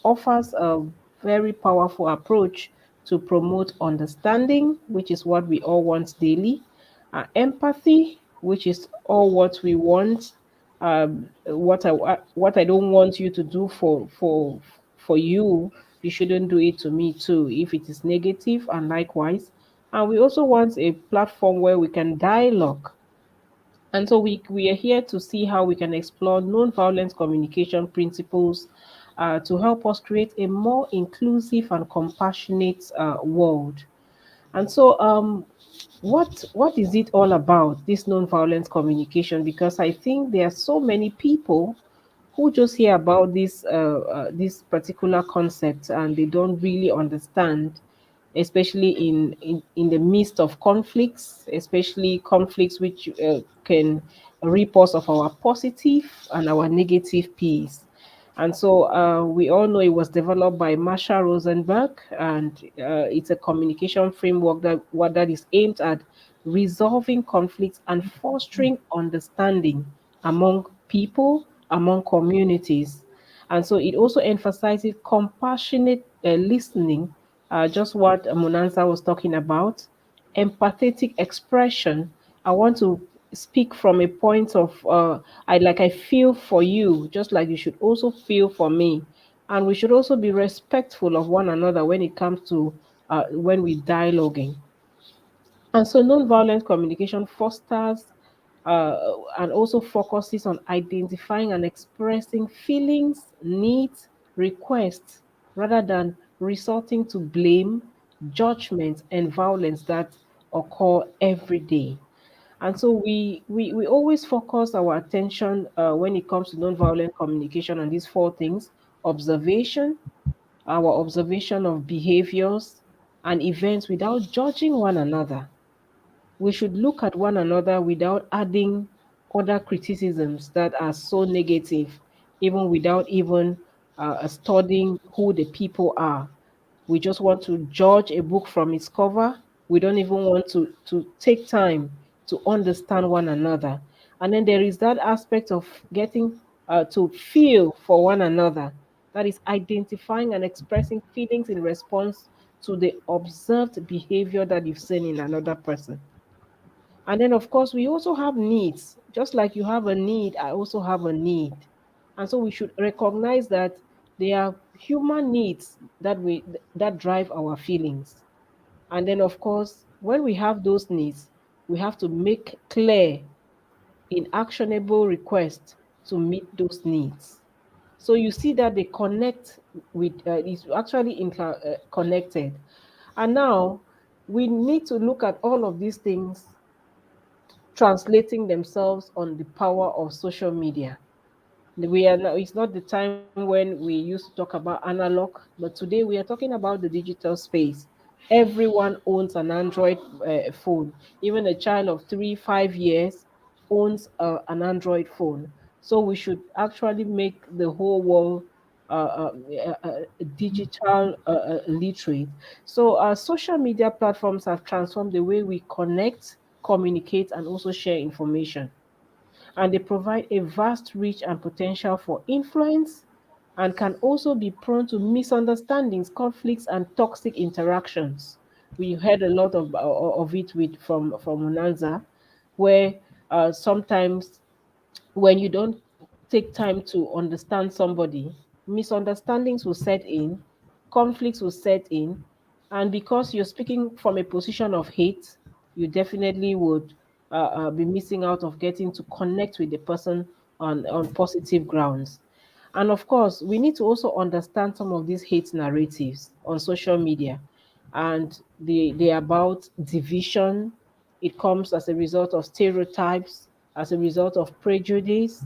offers a very powerful approach to promote understanding, which is what we all want daily, empathy, which is all what we want, what I don't want you to do for you, you shouldn't do it to me too if it is negative, and likewise. And we also want a platform where we can dialogue, and so we are here to see how we can explore nonviolent communication principles to help us create a more inclusive and compassionate world. And so what is it all about, this nonviolent communication? Because I think there are so many people who just hear about this particular concept and they don't really understand, especially in the midst of conflicts, especially conflicts which can rip us of our positive and our negative piece. And so we all know it was developed by Marsha Rosenberg, and it's a communication framework that is aimed at resolving conflicts and fostering understanding among people, among communities. And so it also emphasizes compassionate listening, just what Munazah was talking about, empathetic expression. I want to speak from a point of I feel for you, just like you should also feel for me, and we should also be respectful of one another when it comes to when we dialoguing. And so nonviolent communication fosters and also focuses on identifying and expressing feelings, needs, requests, rather than resorting to blame, judgment, and violence that occur every day. And so we always focus our attention when it comes to nonviolent communication on these four things: observation, our observation of behaviors and events without judging one another. We should look at one another without adding other criticisms that are so negative, even without even studying who the people are. We just want to judge a book from its cover. We don't even want to take time to understand one another. And then there is that aspect of getting to feel for one another. That is identifying and expressing feelings in response to the observed behavior that you've seen in another person. And then, of course, we also have needs. Just like you have a need, I also have a need. And so we should recognize that there are human needs that drive our feelings. And then, of course, when we have those needs, we have to make clear in actionable requests to meet those needs. So you see that they connect with, it's actually connected. And now we need to look at all of these things translating themselves on the power of social media. We are now, it's not the time when we used to talk about analog, but today we are talking about the digital space. Everyone owns an Android phone. Even a child of 3 5 years owns an Android phone. So we should actually make the whole world digital literate. So social media platforms have transformed the way we connect, communicate, and also share information, and they provide a vast reach and potential for influence, and can also be prone to misunderstandings, conflicts, and toxic interactions. We heard a lot of it with from Munazah, where sometimes when you don't take time to understand somebody, misunderstandings will set in, conflicts will set in, and because you're speaking from a position of hate, you definitely would be missing out of getting to connect with the person on positive grounds. And of course, we need to also understand some of these hate narratives on social media, and they're about division. It comes as a result of stereotypes, as a result of prejudice,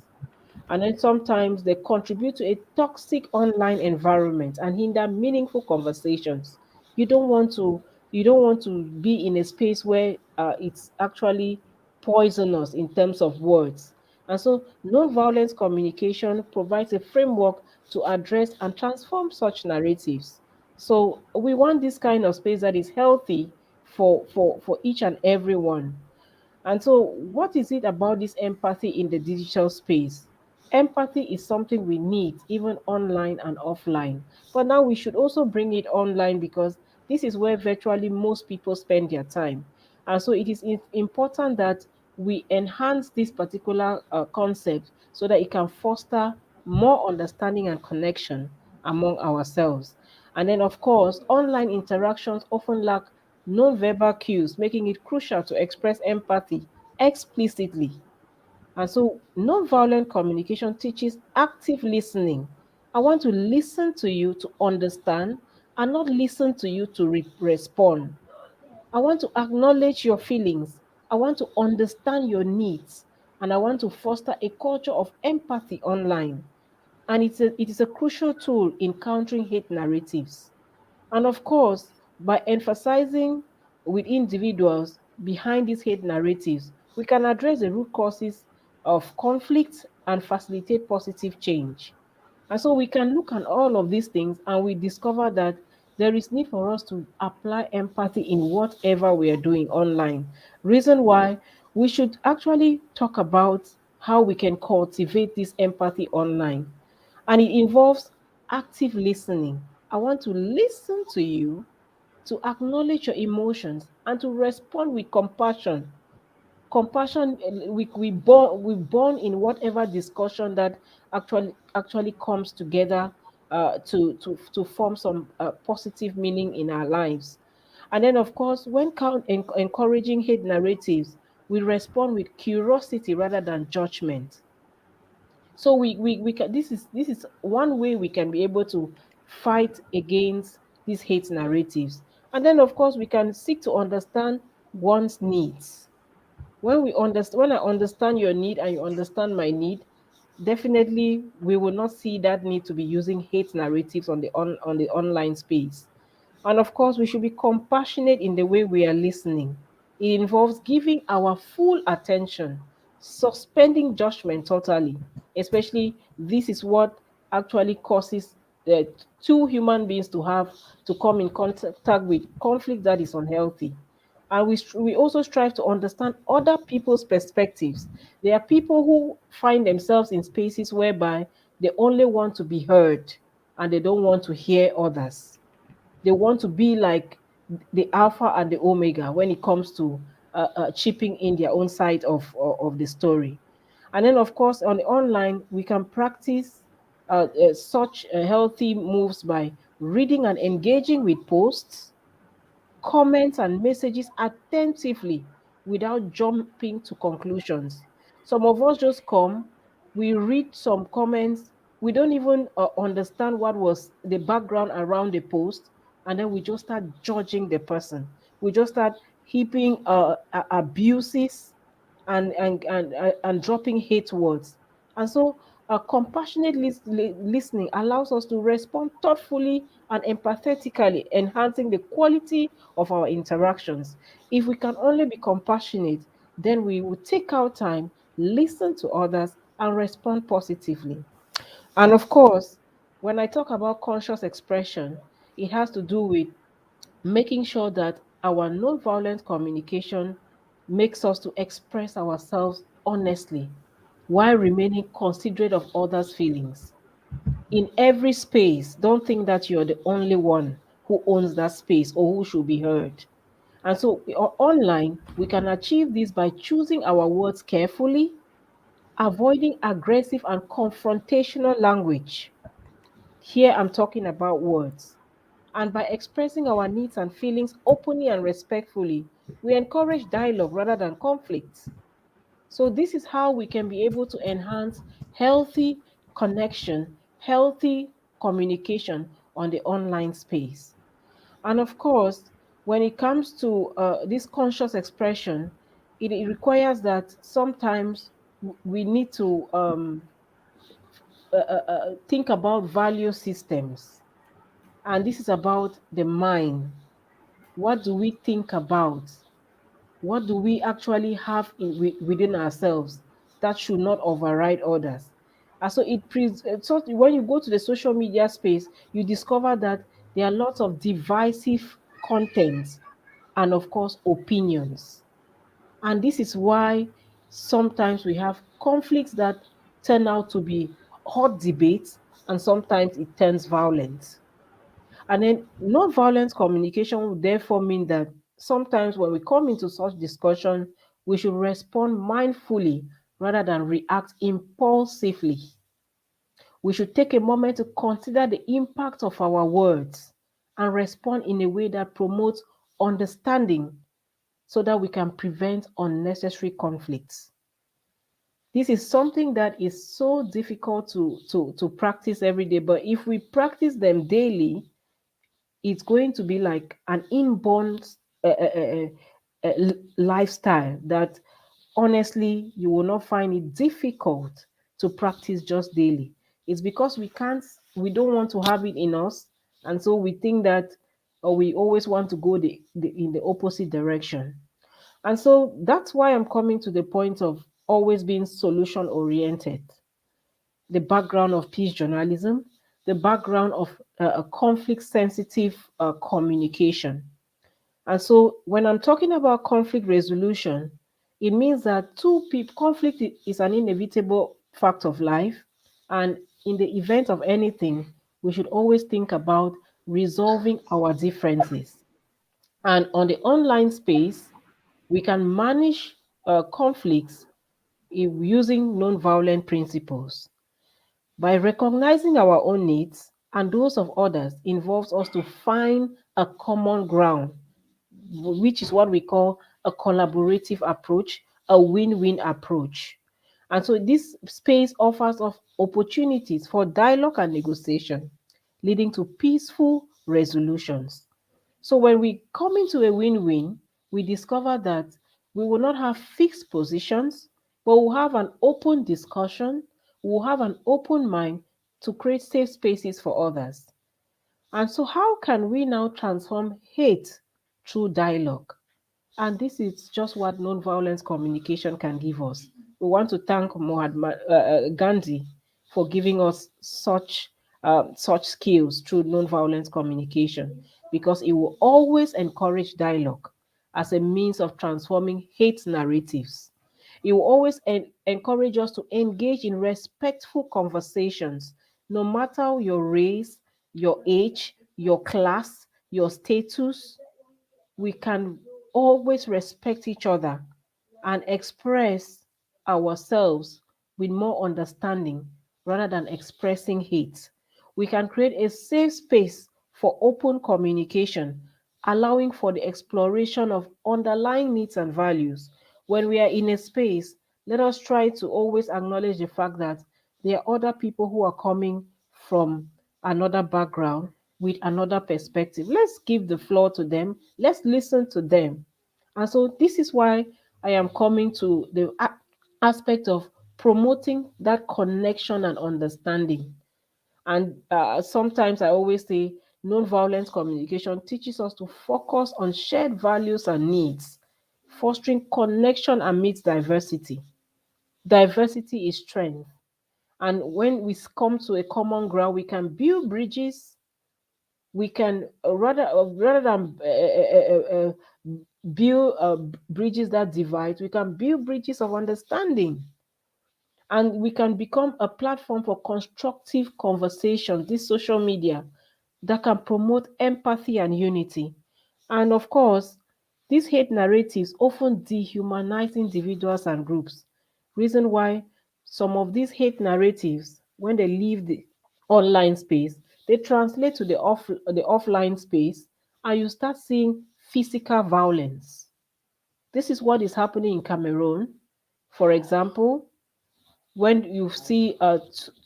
and then sometimes they contribute to a toxic online environment and hinder meaningful conversations. You don't want to you don't want to be in a space where it's actually poisonous in terms of words. And so non-violence communication provides a framework to address and transform such narratives. So we want this kind of space that is healthy for each and every one. And so, what is it about this empathy in the digital space? Empathy is something we need even online and offline. But now we should also bring it online because this is where virtually most people spend their time. And so, it is important that we enhance this particular concept so that it can foster more understanding and connection among ourselves. And then, of course, online interactions often lack non-verbal cues, making it crucial to express empathy explicitly. And so, non-violent communication teaches active listening. I want to listen to you to understand and not listen to you to respond. I want to acknowledge your feelings. I want to understand your needs. And I want to foster a culture of empathy online. And it is a crucial tool in countering hate narratives. And of course, by emphasizing with individuals behind these hate narratives, we can address the root causes of conflict and facilitate positive change. And so we can look at all of these things and we discover that there is need for us to apply empathy in whatever we are doing online. Reason why we should actually talk about how we can cultivate this empathy online. And it involves active listening. I want to listen to you, to acknowledge your emotions, and to respond with compassion. Compassion, we born in whatever discussion that actually comes together to form some positive meaning in our lives. And then, of course, when encouraging hate narratives, we respond with curiosity rather than judgment. So we can, this is one way we can be able to fight against these hate narratives. And then, of course, we can seek to understand one's needs. When I understand your need and you understand my need, definitely we will not see that need to be using hate narratives on the online space. And of course, we should be compassionate in the way we are listening. It involves giving our full attention, suspending judgment totally. Especially, this is what actually causes the two human beings to come in contact with conflict that is unhealthy. And we also strive to understand other people's perspectives. There are people who find themselves in spaces whereby they only want to be heard and they don't want to hear others. They want to be like the alpha and the omega when it comes to chipping in their own side of the story. And then, of course, on the online, we can practice such healthy moves by reading and engaging with posts, comments and messages attentively without jumping to conclusions. Some of us just come, we read some comments, we don't even understand what was the background around the post, and then we just start judging the person. We just start heaping abuses and dropping hate words. And so, compassionate listening allows us to respond thoughtfully and empathetically, enhancing the quality of our interactions. If we can only be compassionate, then we will take our time, listen to others, and respond positively. And of course, when I talk about conscious expression, it has to do with making sure that our non-violent communication makes us to express ourselves honestly while remaining considerate of others' feelings. In every space, don't think that you're the only one who owns that space or who should be heard. And so online, we can achieve this by choosing our words carefully, avoiding aggressive and confrontational language. Here I'm talking about words. And by expressing our needs and feelings openly and respectfully, we encourage dialogue rather than conflict. So, this is how we can be able to enhance healthy connection, healthy communication on the online space. And of course, when it comes to this conscious expression, it requires that sometimes we need to think about value systems. And this is about the mind. What do we think about? What do we actually have within ourselves that should not override others? And so so when you go to the social media space, you discover that there are lots of divisive content and of course opinions. And this is why sometimes we have conflicts that turn out to be hot debates and sometimes it turns violent. And then non-violent communication would therefore mean that sometimes when we come into such discussion, we should respond mindfully rather than react impulsively. We should take a moment to consider the impact of our words and respond in a way that promotes understanding so that we can prevent unnecessary conflicts. This is something that is so difficult to practice every day, but if we practice them daily, it's going to be like an inborn lifestyle that honestly you will not find it difficult to practice just daily. It's because we don't want to have it in us, and so we think that, or we always want to go in the opposite direction. And so that's why I'm coming to the point of always being solution oriented, the background of peace journalism, the background of a conflict sensitive communication. And so when I'm talking about conflict resolution, it means that two people, conflict is an inevitable fact of life. And in the event of anything, we should always think about resolving our differences. And on the online space, we can manage conflicts using non-violent principles. By recognizing our own needs and those of others involves us to find a common ground, which is what we call a collaborative approach, a win-win approach. And so this space offers of opportunities for dialogue and negotiation, leading to peaceful resolutions. So when we come into a win-win, we discover that we will not have fixed positions, but we'll have an open discussion, we'll have an open mind to create safe spaces for others. And so how can we now transform hate through dialogue? And this is just what nonviolence communication can give us. We want to thank Mahatma Gandhi for giving us such skills through nonviolence communication, because it will always encourage dialogue as a means of transforming hate narratives. It will always encourage us to engage in respectful conversations, no matter your race, your age, your class, your status. We can always respect each other and express ourselves with more understanding rather than expressing hate. We can create a safe space for open communication, allowing for the exploration of underlying needs and values. When we are in a space, let us try to always acknowledge the fact that there are other people who are coming from another background with another perspective. Let's give the floor to them. Let's listen to them. And so this is why I am coming to the aspect of promoting that connection and understanding. And sometimes I always say nonviolent communication teaches us to focus on shared values and needs, fostering connection amidst diversity. Diversity is strength. And when we come to a common ground, we can build bridges. We can rather than build bridges that divide, we can build bridges of understanding, and we can become a platform for constructive conversation, this social media, that can promote empathy and unity. And of course, these hate narratives often dehumanize individuals and groups. Reason why some of these hate narratives, when they leave the online space, they translate to the offline space, and you start seeing physical violence. This is what is happening in Cameroon. For example, when you see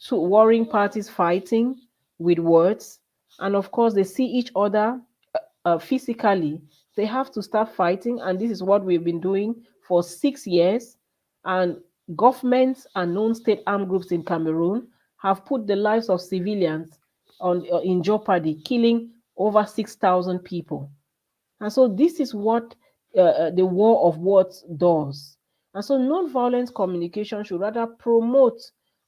two warring parties fighting with words, and of course they see each other physically, they have to start fighting. And this is what we've been doing for 6 years. And governments and non-state armed groups in Cameroon have put the lives of civilians in jeopardy, killing over 6,000 people. And so this is what the war of words does. And so non-violent communication should rather promote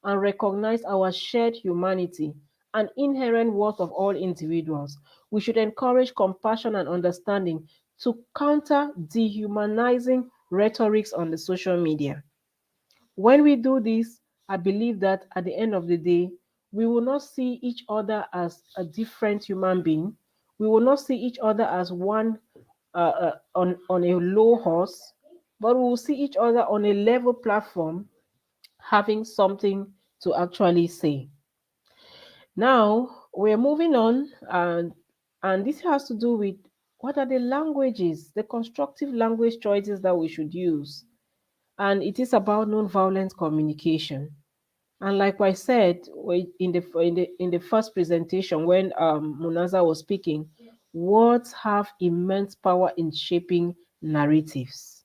and recognize our shared humanity and inherent worth of all individuals. We should encourage compassion and understanding to counter dehumanizing rhetorics on the social media. When we do this, I believe that at the end of the day, we will not see each other as a different human being. We will not see each other as one on a low horse, but we will see each other on a level platform having something to actually say. Now we're moving on, and this has to do with what are the languages, the constructive language choices that we should use. And it is about nonviolent communication. And like I said in the first presentation, when Munazah was speaking, words have immense power in shaping narratives.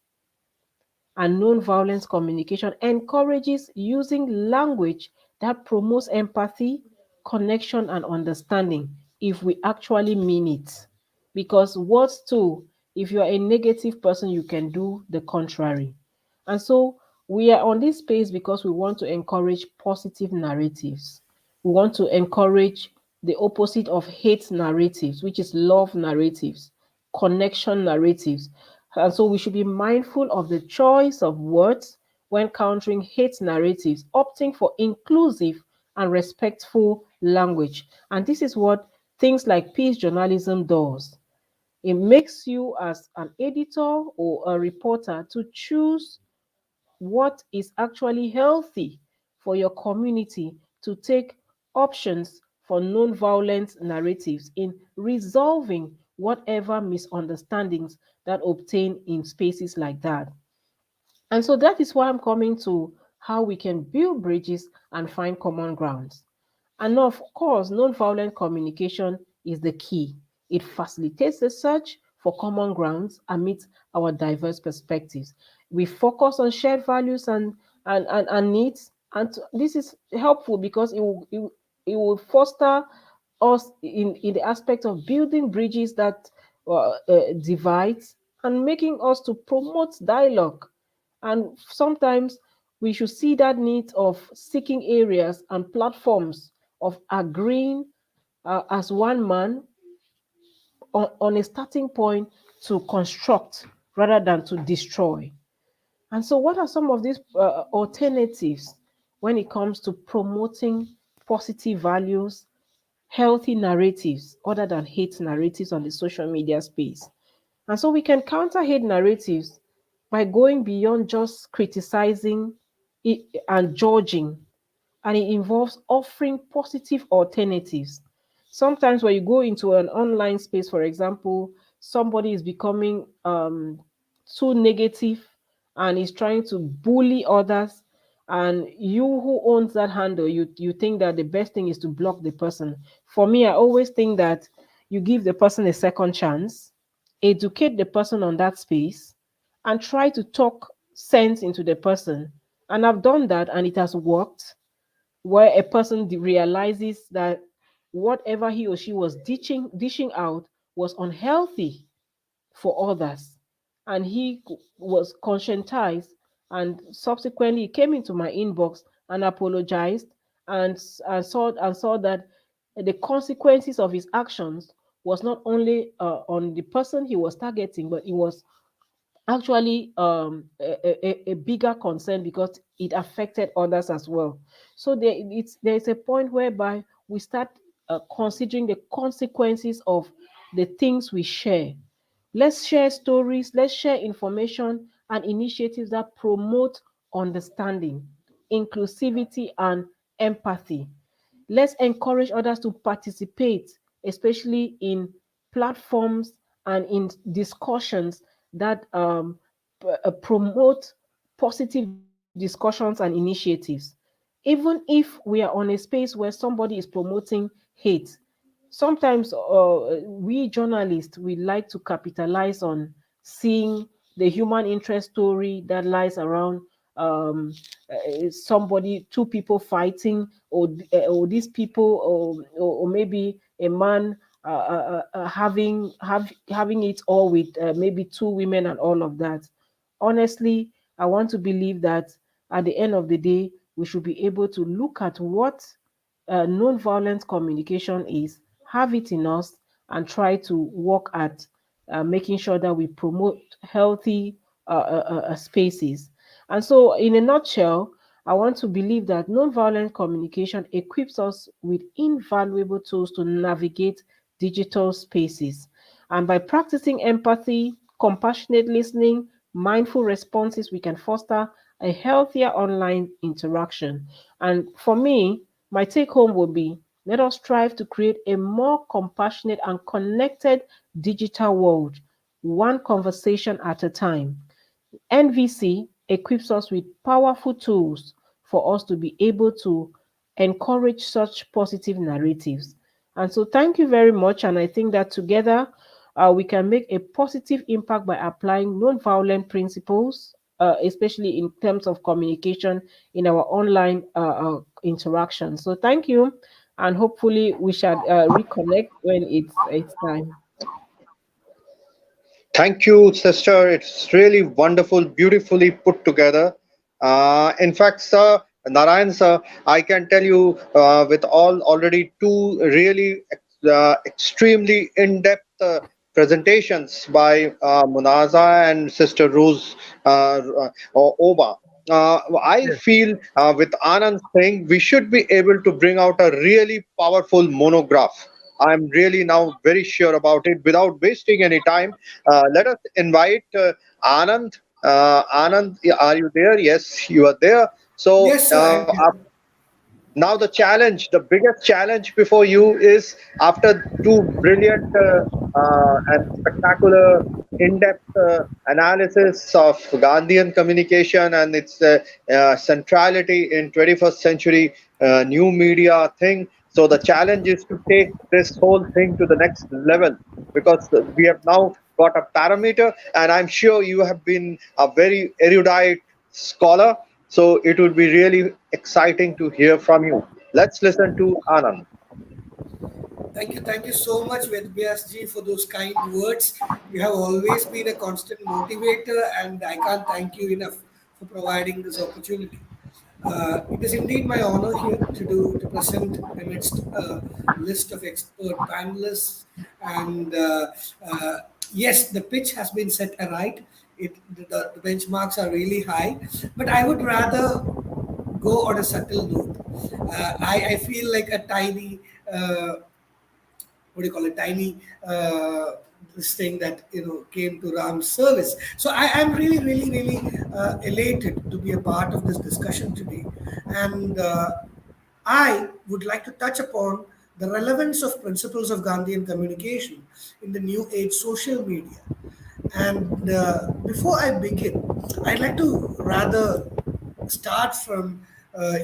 And nonviolence communication encourages using language that promotes empathy, connection, and understanding if we actually mean it. Because words too, if you are a negative person, you can do the contrary. And so we are on this space because we want to encourage positive narratives. We want to encourage the opposite of hate narratives, which is love narratives, connection narratives. And so we should be mindful of the choice of words when countering hate narratives, opting for inclusive and respectful language. And this is what things like peace journalism does. It makes you, as an editor or a reporter, to choose what is actually healthy for your community, to take options for non-violent narratives in resolving whatever misunderstandings that obtain in spaces like that. And so that is why I'm coming to how we can build bridges and find common grounds. And of course, nonviolent communication is the key. It facilitates the search for common grounds amidst our diverse perspectives. We focus on shared values and needs. And this is helpful because it will foster us in the aspect of building bridges that divides, and making us to promote dialogue. And sometimes we should see that need of seeking areas and platforms of agreeing as one man on a starting point to construct rather than to destroy. And so, what are some of these alternatives when it comes to promoting positive values, healthy narratives, other than hate narratives on the social media space? And so, we can counter hate narratives by going beyond just criticizing it and judging. and it involves offering positive alternatives. Sometimes when you go into an online space, for example, somebody is becoming too negative and is trying to bully others, and you who owns that handle, you think that the best thing is to block the person. For me, I always think that you give the person a second chance, educate the person on that space, and try to talk sense into the person. And I've done that and it has worked, where a person realizes that whatever he or she was dishing out was unhealthy for others, and he was conscientized, and subsequently he came into my inbox and apologized, and saw that the consequences of his actions was not only on the person he was targeting, but it was actually a bigger concern because it affected others as well. So there's a point whereby we start considering the consequences of the things we share. Let's share stories, let's share information and initiatives that promote understanding, inclusivity, and empathy. Let's encourage others to participate, especially in platforms and in discussions that promote positive discussions and initiatives. Even if we are on a space where somebody is promoting hate, sometimes we journalists we like to capitalize on seeing the human interest story that lies around somebody, two people fighting, or these people, or maybe a man having it all with maybe two women and all of that. Honestly, I want to believe that at the end of the day, we should be able to look at what non-violent communication is, have it in us, and try to work at making sure that we promote healthy spaces. And so, in a nutshell, I want to believe that non-violent communication equips us with invaluable tools to navigate digital spaces. And by practicing empathy, compassionate listening, mindful responses, we can foster a healthier online interaction. And for me, my take home will be, let us strive to create a more compassionate and connected digital world, one conversation at a time. NVC equips us with powerful tools for us to be able to encourage such positive narratives. And so, thank you very much. And I think that together we can make a positive impact by applying non-violent principles, especially in terms of communication in our online interaction. So, thank you. And hopefully, we shall reconnect when it's time. Thank you, sister. It's really wonderful, beautifully put together. In fact, sir, Narayan, sir, I can tell you with all already two really extremely in-depth presentations by Munazah and Sister Rose or Obah. I Yes. feel with Anand saying we should be able to bring out a really powerful monograph. I'm really now very sure about it. Without wasting any time, let us invite Anand. Anand, are you there? Yes, you are there. So Yes, sir, I'm here. now the challenge, the biggest challenge before you is, after two brilliant and spectacular in-depth analysis of Gandhian communication and its centrality in 21st century new media thing. So the challenge is to take this whole thing to the next level, because we have now got a parameter, and I'm sure you have been a very erudite scholar, so it would be really exciting to hear from you. Let's listen to Anand. Thank you so much, Vedbyas for those kind words. You have always been a constant motivator, and I can't thank you enough for providing this opportunity. It is indeed my honor here to present amidst a list of expert panelists, and yes, the pitch has been set aright. The benchmarks are really high, but I would rather go on a subtle note. I feel like a tiny, what do you call it, tiny this thing that came to Ram's service. So I am really elated to be a part of this discussion today, and I would like to touch upon the relevance of principles of Gandhian communication in the new age social media. And before I begin, I'd like to rather start from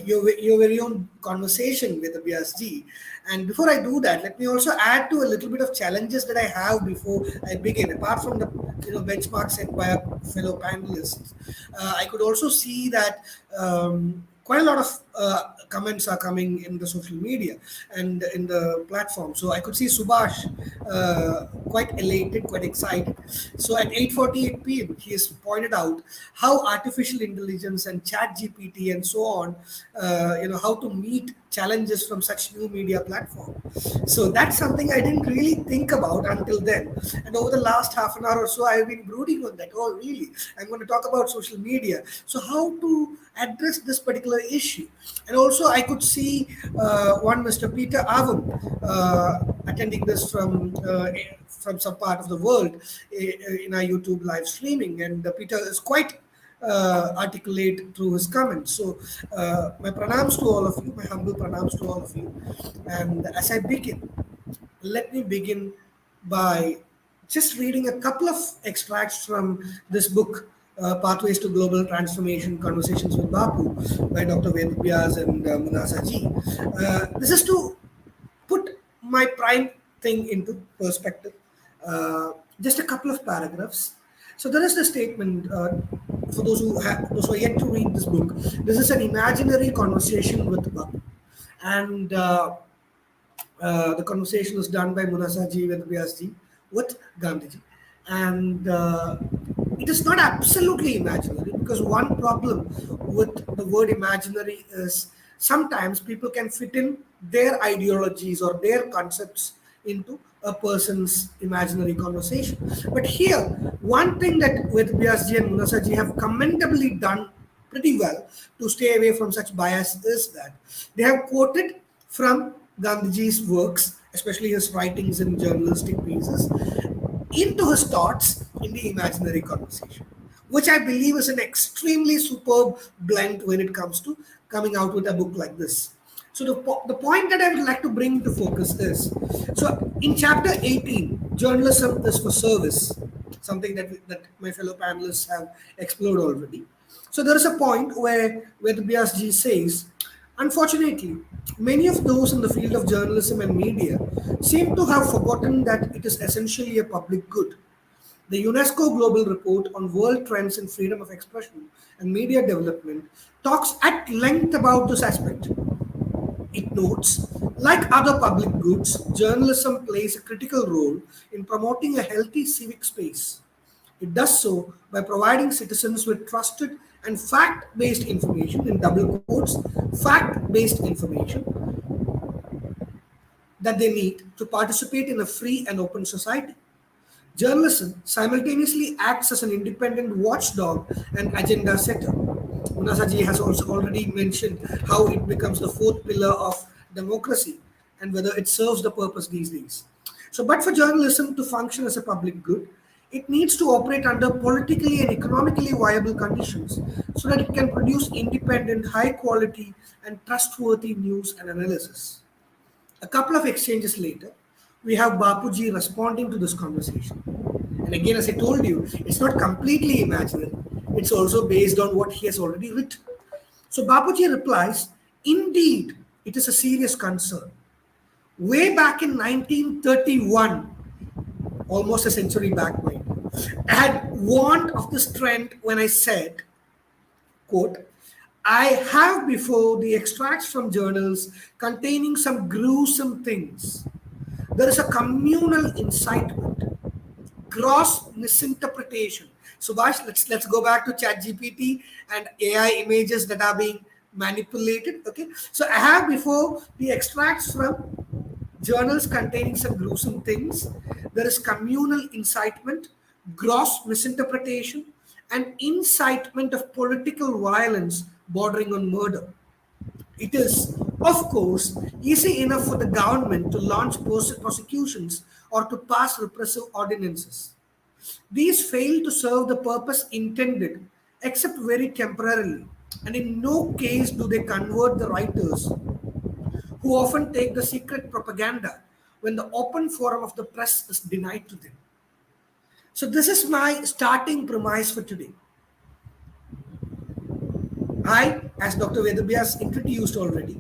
your very own conversation with BSG. And before I do that, let me also add to a little bit of challenges that I have before I begin. Apart from the benchmarks set by our fellow panelists, I could also see that quite a lot of comments are coming in the social media and in the platform. So I could see Subhash quite elated, quite excited. So at 8:48 p.m., he has pointed out how artificial intelligence and Chat GPT and so on, how to meet challenges from such new media platform. So that's something I didn't really think about until then. And over the last half an hour or so, I've been brooding on that. Oh, really? I'm going to talk about social media. So how to address this particular issue? And also, I could see one Mr. Peter Avon attending this from some part of the world in our YouTube live streaming, and Peter is quite articulate through his comments. So, my pranams to all of you, my humble pranams to all of you. And as I begin, let me begin by just reading a couple of extracts from this book, Pathways to Global Transformation Conversations with Bapu by Dr. Ved Vyas and Munazah ji. This is to put my prime thing into perspective. Just a couple of paragraphs. So there is the statement for those who are yet to read this book. This is an imaginary conversation with Bapu, and the conversation was done by Munazah ji with Vyas ji with Gandhiji, and it is not absolutely imaginary, because one problem with the word imaginary is sometimes people can fit in their ideologies or their concepts into a person's imaginary conversation. But here, one thing that with Vyas ji and Munazah ji have commendably done pretty well to stay away from such bias is that they have quoted from Gandhiji's works, especially his writings and journalistic pieces, into his thoughts in the imaginary conversation, which I believe is an extremely superb blend when it comes to coming out with a book like this. So the point that I would like to bring into focus is, so in chapter 18, journalism is for service, something that my fellow panelists have explored already. So there is a point where the Vyasji says, unfortunately, many of those in the field of journalism and media seem to have forgotten that it is essentially a public good. The UNESCO Global Report on World Trends in Freedom of Expression and Media Development talks at length about this aspect. It notes, like other public goods, journalism plays a critical role in promoting a healthy civic space. It does so by providing citizens with trusted and fact-based information, in double quotes, fact-based information that they need to participate in a free and open society. Journalism simultaneously acts as an independent watchdog and agenda setter. Munazaji has also already mentioned how it becomes the fourth pillar of democracy and whether it serves the purpose these days. So, but for journalism to function as a public good, it needs to operate under politically and economically viable conditions so that it can produce independent, high quality, and trustworthy news and analysis. A couple of exchanges later, we have Bapuji responding to this conversation. And again, as I told you, it's not completely imaginary. It's also based on what he has already written. So Bapuji replies, indeed, it is a serious concern. Way back in 1931, almost a century back, mind, I had warned of this trend when I said, quote, I have before the extracts from journals containing some gruesome things. There is a communal incitement, gross misinterpretation. Subhash, let's go back to ChatGPT and AI images that are being manipulated. Okay, so I have before the extracts from journals containing some gruesome things. There is communal incitement, gross misinterpretation, and incitement of political violence bordering on murder. It is, of course, easy enough for the government to launch prosecutions or to pass repressive ordinances. These fail to serve the purpose intended, except very temporarily, and in no case do they convert the writers who often take the secret propaganda when the open forum of the press is denied to them. So, this is my starting premise for today. I, as Dr. Vedavyas introduced already,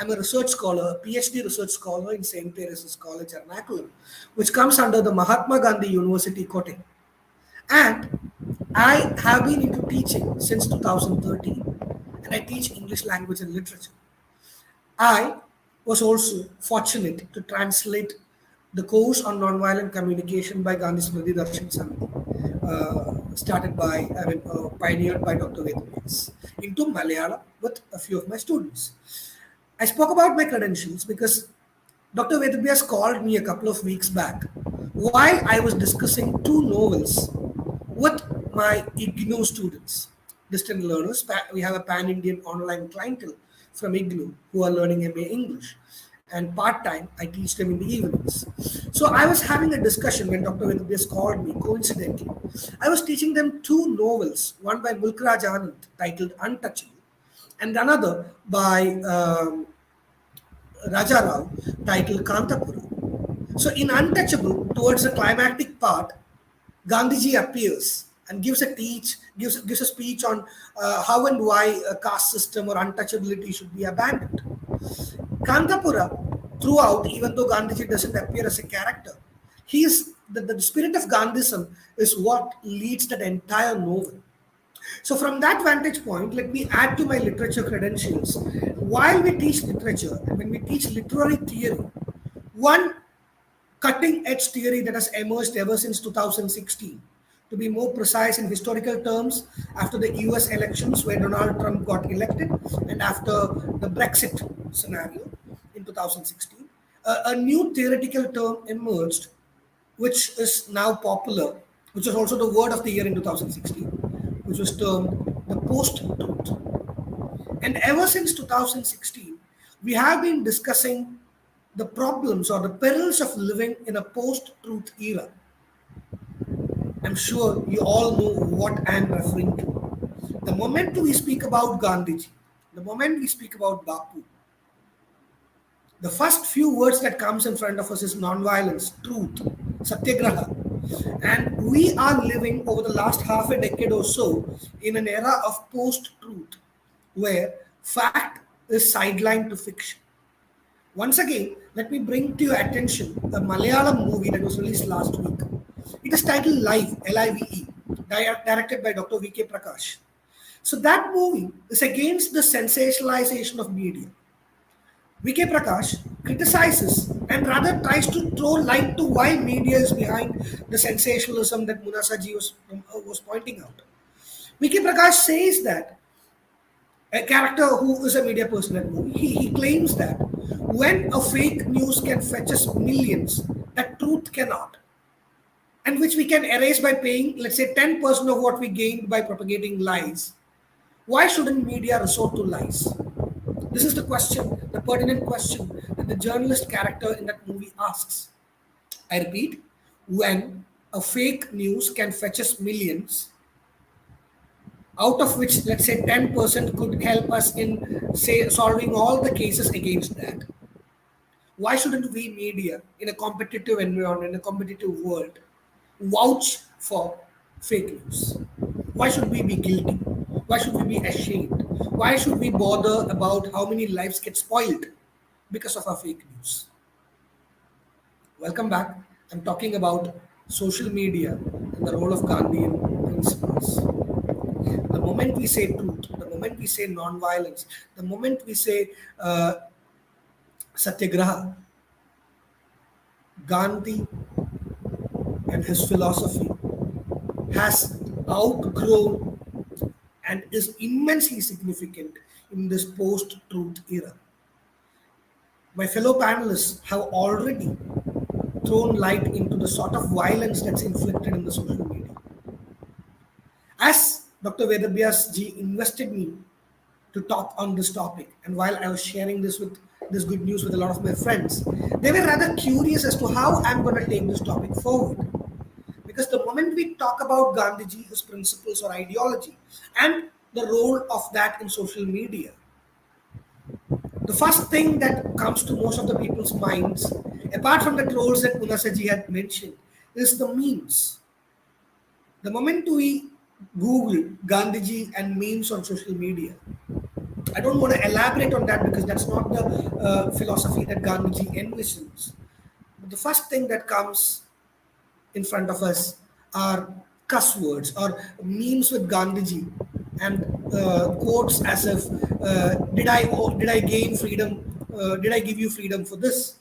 I'm a research scholar, a PhD research scholar in St. Teresa's College, Ernakulam, which comes under the Mahatma Gandhi University Kotte. And I have been into teaching since 2013, and I teach English language and literature. I was also fortunate to translate the course on nonviolent communication by Gandhi Smriti Darshan Samiti, pioneered by Dr. Vedavyas, into Malayalam with a few of my students. I spoke about my credentials because Dr. Vedavyas called me a couple of weeks back while I was discussing two novels with my IGNOU students, distant learners. We have a pan-Indian online clientele from IGNOU who are learning MA English. And part-time, I teach them in the evenings. So I was having a discussion when Dr. Vedavyas called me, coincidentally. I was teaching them two novels, one by Mulkraj Anand titled Untouchable, and another by Raja Rao titled Kantapura. So in Untouchable, towards the climactic part, Gandhiji appears and gives a speech on how and why a caste system or untouchability should be abandoned. Kantapura, throughout, even though Gandhiji doesn't appear as a character, he is the spirit of Gandhism is what leads that entire novel. So from that vantage point, let me add to my literature credentials. While we teach literature and when we teach literary theory, one cutting edge theory that has emerged ever since 2016. To be more precise in historical terms, after the US elections where Donald Trump got elected and after the Brexit scenario in 2016, a new theoretical term emerged, which is now popular, which was also the word of the year in 2016, which was termed the post-truth. And ever since 2016, we have been discussing the problems or the perils of living in a post-truth era. I'm sure you all know what I'm referring to. The moment we speak about Gandhiji, the moment we speak about Bapu, the first few words that comes in front of us is non-violence, truth, satyagraha. And we are living over the last half a decade or so in an era of post-truth where fact is sidelined to fiction. Once again, let me bring to your attention a Malayalam movie that was released last week. It is titled Live, Live, directed by Dr. V.K. Prakash. So that movie is against the sensationalization of media. V.K. Prakash criticizes and rather tries to throw light to why media is behind the sensationalism that Munazah ji was pointing out. V.K. Prakash says that a character who is a media person at movie, he claims that when a fake news can fetch us millions, that truth cannot, and which we can erase by paying, let's say, 10% of what we gained by propagating lies. Why shouldn't media resort to lies? This is the question, the pertinent question that the journalist character in that movie asks. I repeat, when a fake news can fetch us millions, out of which, let's say, 10% could help us in, say, solving all the cases against that, why shouldn't we media in a competitive environment, in a competitive world, vouch for fake news? Why should we be guilty? Why should we be ashamed? Why should we bother about how many lives get spoiled because of our fake news? Welcome back. I'm talking about social media and the role of Gandhian principles. The moment we say truth, the moment we say non-violence, the moment we say satyagraha, Gandhi and his philosophy has outgrown and is immensely significant in this post-truth era. My fellow panelists have already thrown light into the sort of violence that's inflicted in the social media. As Dr. Vedavyas ji invested me to talk on this topic, and while I was sharing this good news with a lot of my friends, they were rather curious as to how I'm going to take this topic forward. Because the moment we talk about Gandhiji, his principles or ideology, and the role of that in social media, The first thing that comes to most of the people's minds, apart from the trolls that Munazah ji had mentioned, is the memes. The moment we Google Gandhiji and memes on social media, I don't want to elaborate on that because that's not the philosophy that Gandhiji envisions. But the first thing that comes in front of us are cuss words or memes with Gandhiji and quotes as if did I gain freedom? Did I give you freedom for this?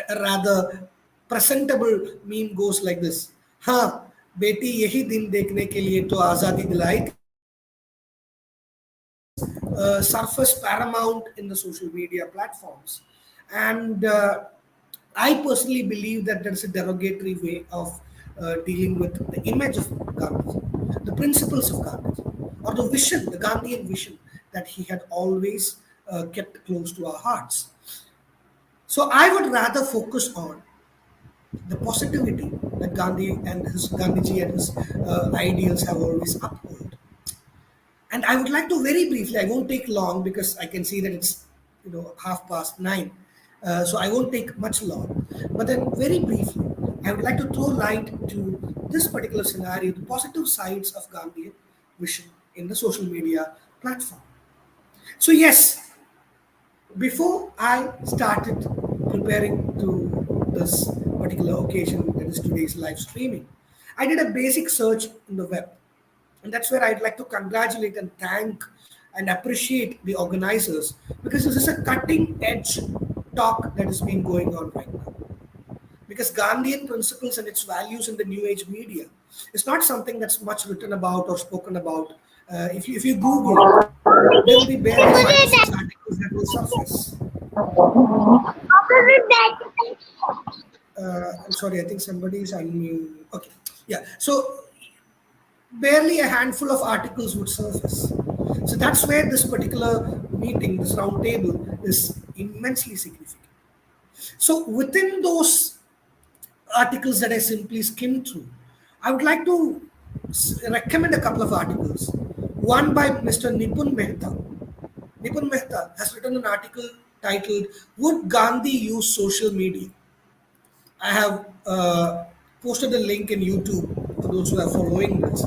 A rather presentable meme goes like this. हाँ बेटी यही दिन देखने के लिए तो आज़ादी दिलाई थी. This surface paramount in the social media platforms, and I personally believe that there is a derogatory way of dealing with the image of Gandhi, the principles of Gandhi, or the vision, the Gandhian vision that he had always kept close to our hearts. So I would rather focus on the positivity that Gandhiji and his ideals have always upheld. And I would like to very briefly, I won't take long because I can see that it's 9:30. So I won't take much long. But then very briefly, I would like to throw light to this particular scenario, the positive sides of Gandhian vision in the social media platform. So yes, before I started preparing to this particular occasion, that is today's live streaming, I did a basic search in the web. And that's where I'd like to congratulate and thank and appreciate the organizers because this is a cutting edge talk that is being going on right now. Because Gandhian principles and its values in the new age media is not something that's much written about or spoken about. If you Google it, there will be barely 5 to 6 articles that will surface. I'm sorry, I think somebody is unmute. Okay, yeah. So barely a handful of articles would surface. So that's where this particular meeting, this round table, is immensely significant. So within those articles that I simply skimmed through, I would like to recommend a couple of articles. One by Mr. Nipun Mehta. Nipun Mehta has written an article titled "Would Gandhi Use Social Media?" I have posted a link in YouTube for those who are following this.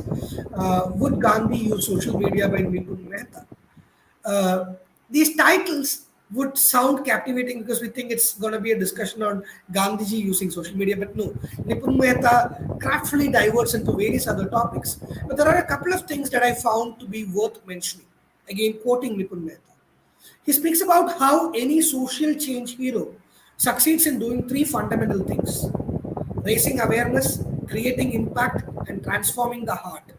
Would Gandhi use social media by Nipun Mehta? These titles would sound captivating because we think it's going to be a discussion on Gandhiji using social media, but no. Nipun Mehta craftfully diverts into various other topics. But there are a couple of things that I found to be worth mentioning. Again, quoting Nipun Mehta. He speaks about how any social change hero succeeds in doing three fundamental things: raising awareness, creating impact, and transforming the heart.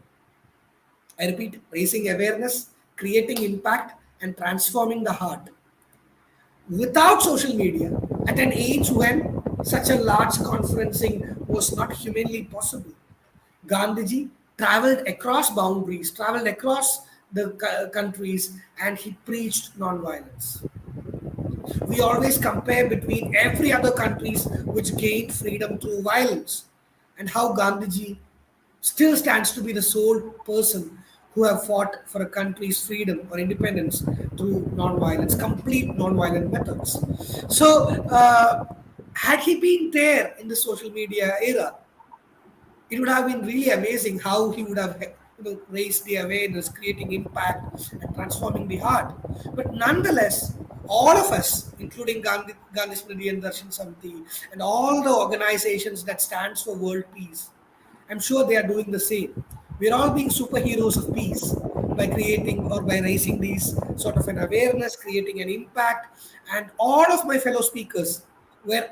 I repeat, raising awareness, creating impact, and transforming the heart. Without social media, at an age when such a large conferencing was not humanly possible, Gandhiji traveled across boundaries, traveled across the countries, and he preached non-violence. We always compare between every other countries which gained freedom through violence and how Gandhiji still stands to be the sole person who have fought for a country's freedom or independence through non-violence, complete non-violent methods. So, had he been there in the social media era, it would have been really amazing how he would have raised the awareness, creating impact, and transforming the heart. But nonetheless, all of us, including Gandhi Smriti and Darshan Samiti, and all the organizations that stands for world peace, I'm sure they are doing the same. We're all being superheroes of peace by creating or by raising these sort of an awareness, creating an impact, and all of my fellow speakers were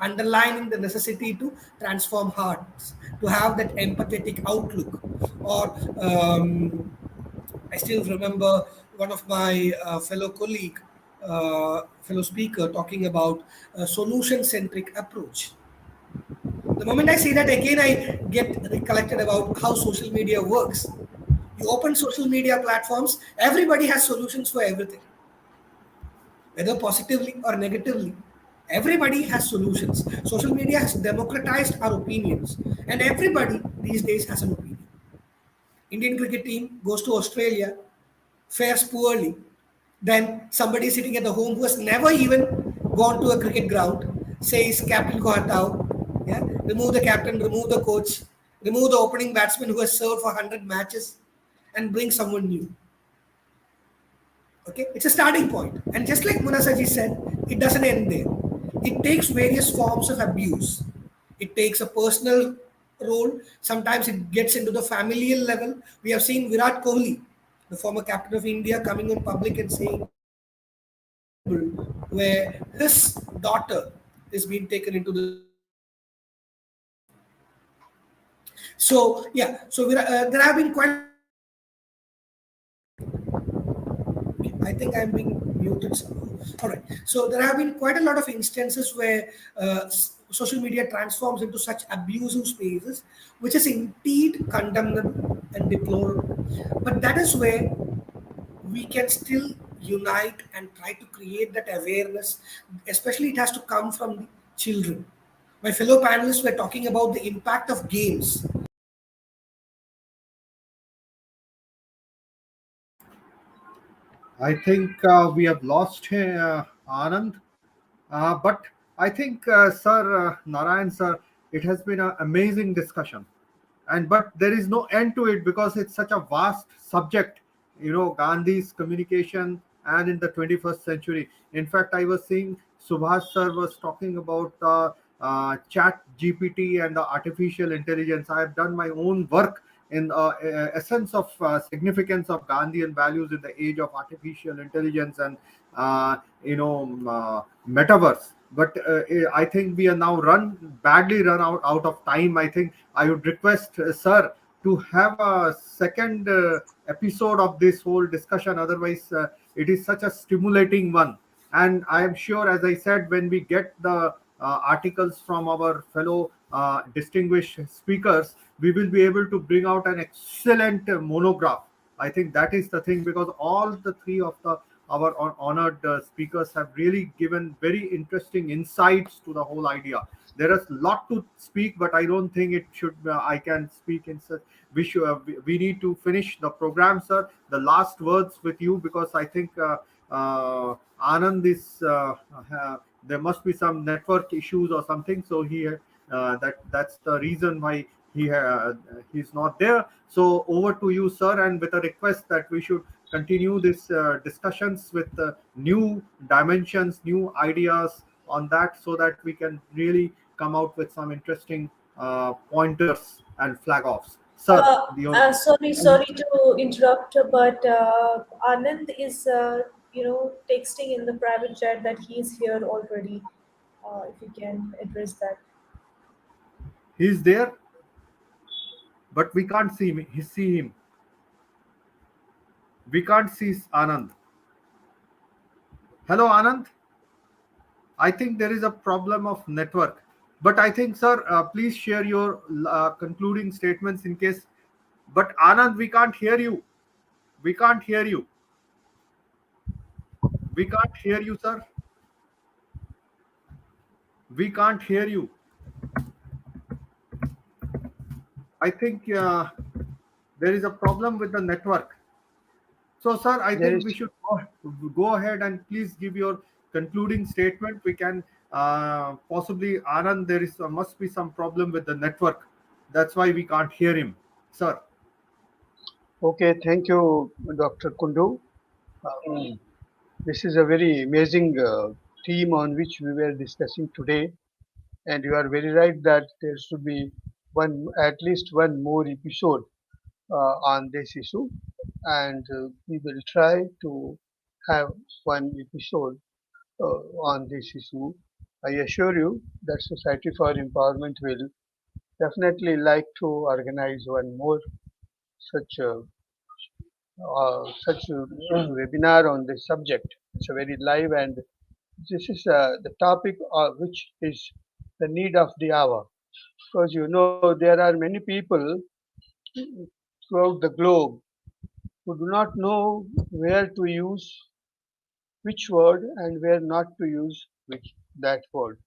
underlining the necessity to transform hearts, to have that empathetic outlook. Or I still remember one of my fellow speaker talking about a solution-centric approach. The moment I say that again, I get recollected about how social media works. You open social media platforms, everybody has solutions for everything, whether positively or negatively. Everybody has solutions. Social media has democratized our opinions, and everybody these days has an opinion. Indian cricket team goes to Australia, fares poorly, Then somebody sitting at the home who has never even gone to a cricket ground says, "Captain ko hatao." Yeah, remove the captain, remove the coach, remove the opening batsman who has served for 100 matches, and bring someone new. Okay, it's a starting point. And just like Munasaji said, it doesn't end there. It takes various forms of abuse. It takes a personal role. Sometimes it gets into the familial level. We have seen Virat Kohli, the former captain of India, coming on public and saying where his daughter is being taken into the school. So yeah, so there have been quite a lot of instances where I think I'm being muted somehow. All right. So there have been quite a lot of instances where social media transforms into such abusive spaces, which is indeed condemnable and deplorable. But that is where we can still unite and try to create that awareness. Especially, it has to come from the children. My fellow panelists were talking about the impact of games. I think we have lost Anand. But I think, Sir Narayan, sir, it has been an amazing discussion. And but there is no end to it because it's such a vast subject. Gandhi's communication and in the 21st century. In fact, I was seeing Subhash sir was talking about Chat GPT and the artificial intelligence. I have done my own work in essence of significance of Gandhian values in the age of artificial intelligence and metaverse. But I think we are now badly run out of time. I think I would request, sir, to have a second episode of this whole discussion. Otherwise, it is such a stimulating one. And I am sure, as I said, when we get the articles from our fellow distinguished speakers, we will be able to bring out an excellent monograph. I think that is the thing, because all the three of the our honored speakers have really given very interesting insights to the whole idea. There is a lot to speak, but I don't think it should. I can speak in such. We need to finish the program, sir. The last words with you, because I think Anand is. There must be some network issues or something. So that's the reason why he's not there. So over to you, sir, and with a request that we should continue this discussions with new dimensions, new ideas on that, so that we can really come out with some interesting pointers and flag offs. Sir, your Sorry to interrupt, but Anand is, texting in the private chat that he's here already. If you can address that. he's there, but we can't see him. See him. We can't see Anand. Hello, Anand. I think there is a problem of network. But I think, sir, please share your concluding statements in case. But Anand, we can't hear you. We can't hear you. We can't hear you, sir. We can't hear you. I think there is a problem with the network. So, sir, I There think is we should go ahead and please give your concluding statement. We can possibly, Anand, there is must be some problem with the network. That's why we can't hear him, sir. okay. Thank you, Dr. Kundu. Um, this is a very amazing theme on which we were discussing today, and you are very right that there should be at least one more episode on this issue, and we will try to have one episode on this issue. I assure you that Society for Empowerment will definitely like to organize one more such webinar on this subject. It's a very live, and this is the topic which is the need of the hour. Because there are many people throughout the globe who do not know where to use which word and where not to use which that word.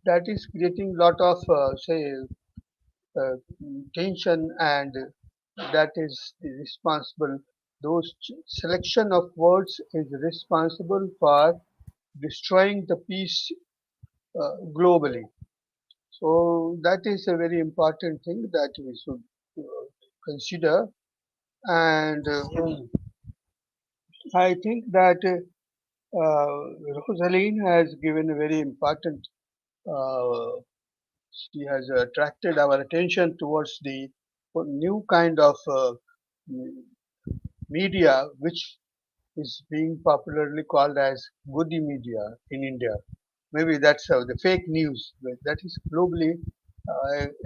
That is creating lot of say uh, tension, and that is the responsible. those selection of words is responsible for destroying the peace globally. So that is a very important thing that we should consider. And I think that Rosaline has given a very important, she has attracted our attention towards the new kind of media which is being popularly called as goody media in India. Maybe that's how the fake news, but that is globally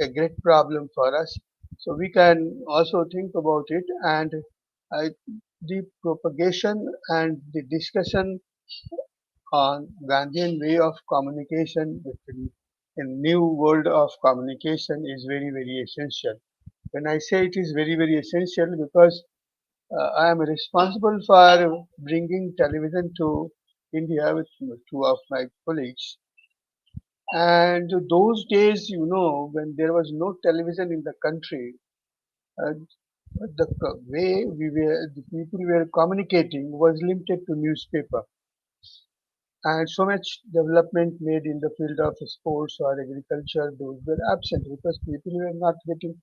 a great problem for us. So we can also think about it, and I, the propagation and the discussion on Gandhian way of communication within a new world of communication is very, very essential. When I say it is very, very essential, because I am responsible for bringing television to India with two of my colleagues. And those days, when there was no television in the country, uh, the way the people were communicating was limited to newspaper. And so much development made in the field of sports or agriculture, those were absent because people were not getting,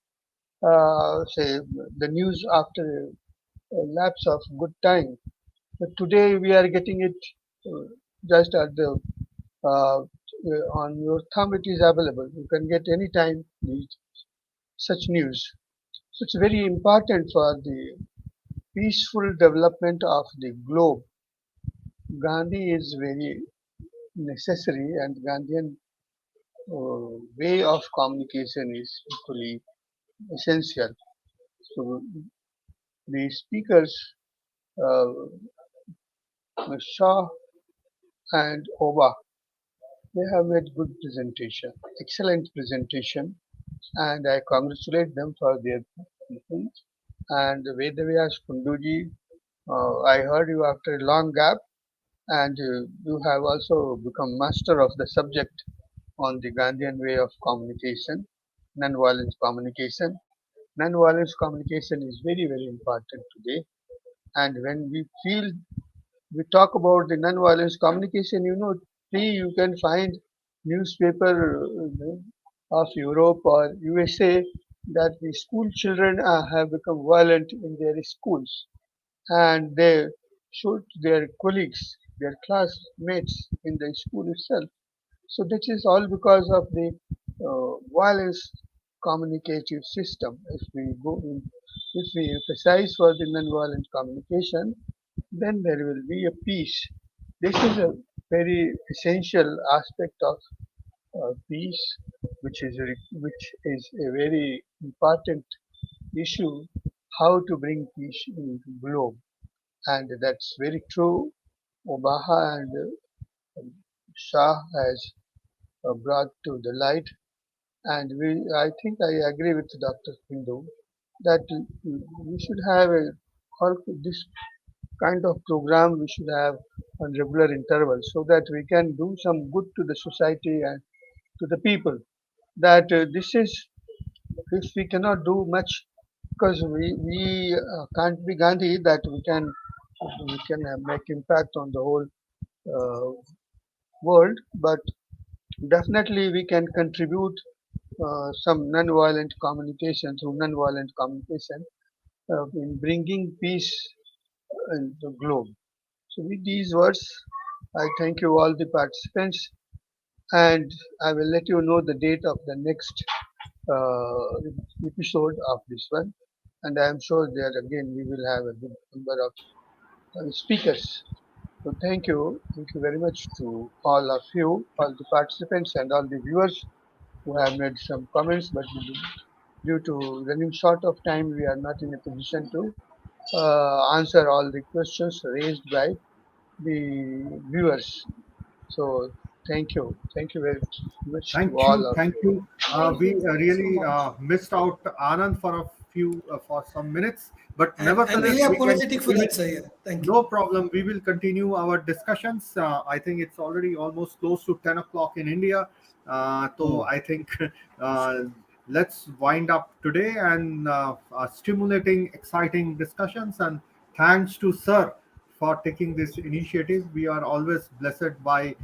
say, the news after a lapse of good time. But today we are getting it just at the on your thumb. It is available. You can get any time such news. So it's very important for the peaceful development of the globe. Gandhi is very necessary, and Gandhian way of communication is equally essential. So the speakers, uh, Shah and Obah, they have made good presentation, excellent presentation, and I congratulate them for their presence. And Vedavyas Kunduji, I heard you after a long gap, and you have also become master of the subject on the Gandhian way of communication, non-violence communication. Non-violence communication is very, very important today. And when we talk about the non-violence communication, you can find newspaper of Europe or USA that the school children have become violent in their schools, and they shoot their colleagues, their classmates in the school itself. So this is all because of the violence communicative system. If we emphasize for the non-violent communication, then there will be a peace. This is a very essential aspect of peace, which is a very important issue. How to bring peace into globe, and that's very true. Obaha and Shah has brought to the light, and I think I agree with Dr. Hindu that we should have this kind of program we should have on regular intervals so that we can do some good to the society and to the people. That this is if we cannot do much because we can't be Gandhi that we can make impact on the whole uh, world, but definitely we can contribute some non-violent communication through non-violent communication in bringing peace in the globe. So with these words, I thank you all the participants, and I will let you know the date of the next episode of this one. And I am sure that again we will have a good number of speakers. So thank you very much to all of you, all the participants and all the viewers who have made some comments, but due to running short of time, we are not in a position to answer all the questions raised by the viewers. So thank you very much to all of Thank you. you. Thank We you. Thank you so really much. missed out Anand for for some minutes, but I'm nevertheless really apologetic for we that, will. sir. Yeah. Thank you. No problem. We will continue our discussions. I think it's already almost close to 10 o'clock in India. So Hmm. I think uh, let's wind up today and stimulating, exciting discussions. And thanks to Sir for taking this initiative. We are always blessed by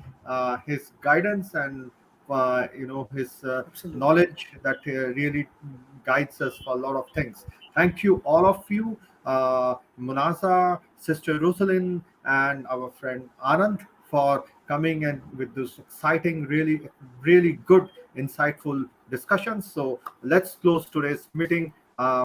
his guidance and his Absolutely. knowledge that really guides us for a lot of things. Thank you, all of you, Munazah, Sister Rosaline, and our friend Anand for coming and with this exciting, really good, insightful discussions. So let's close today's meeting.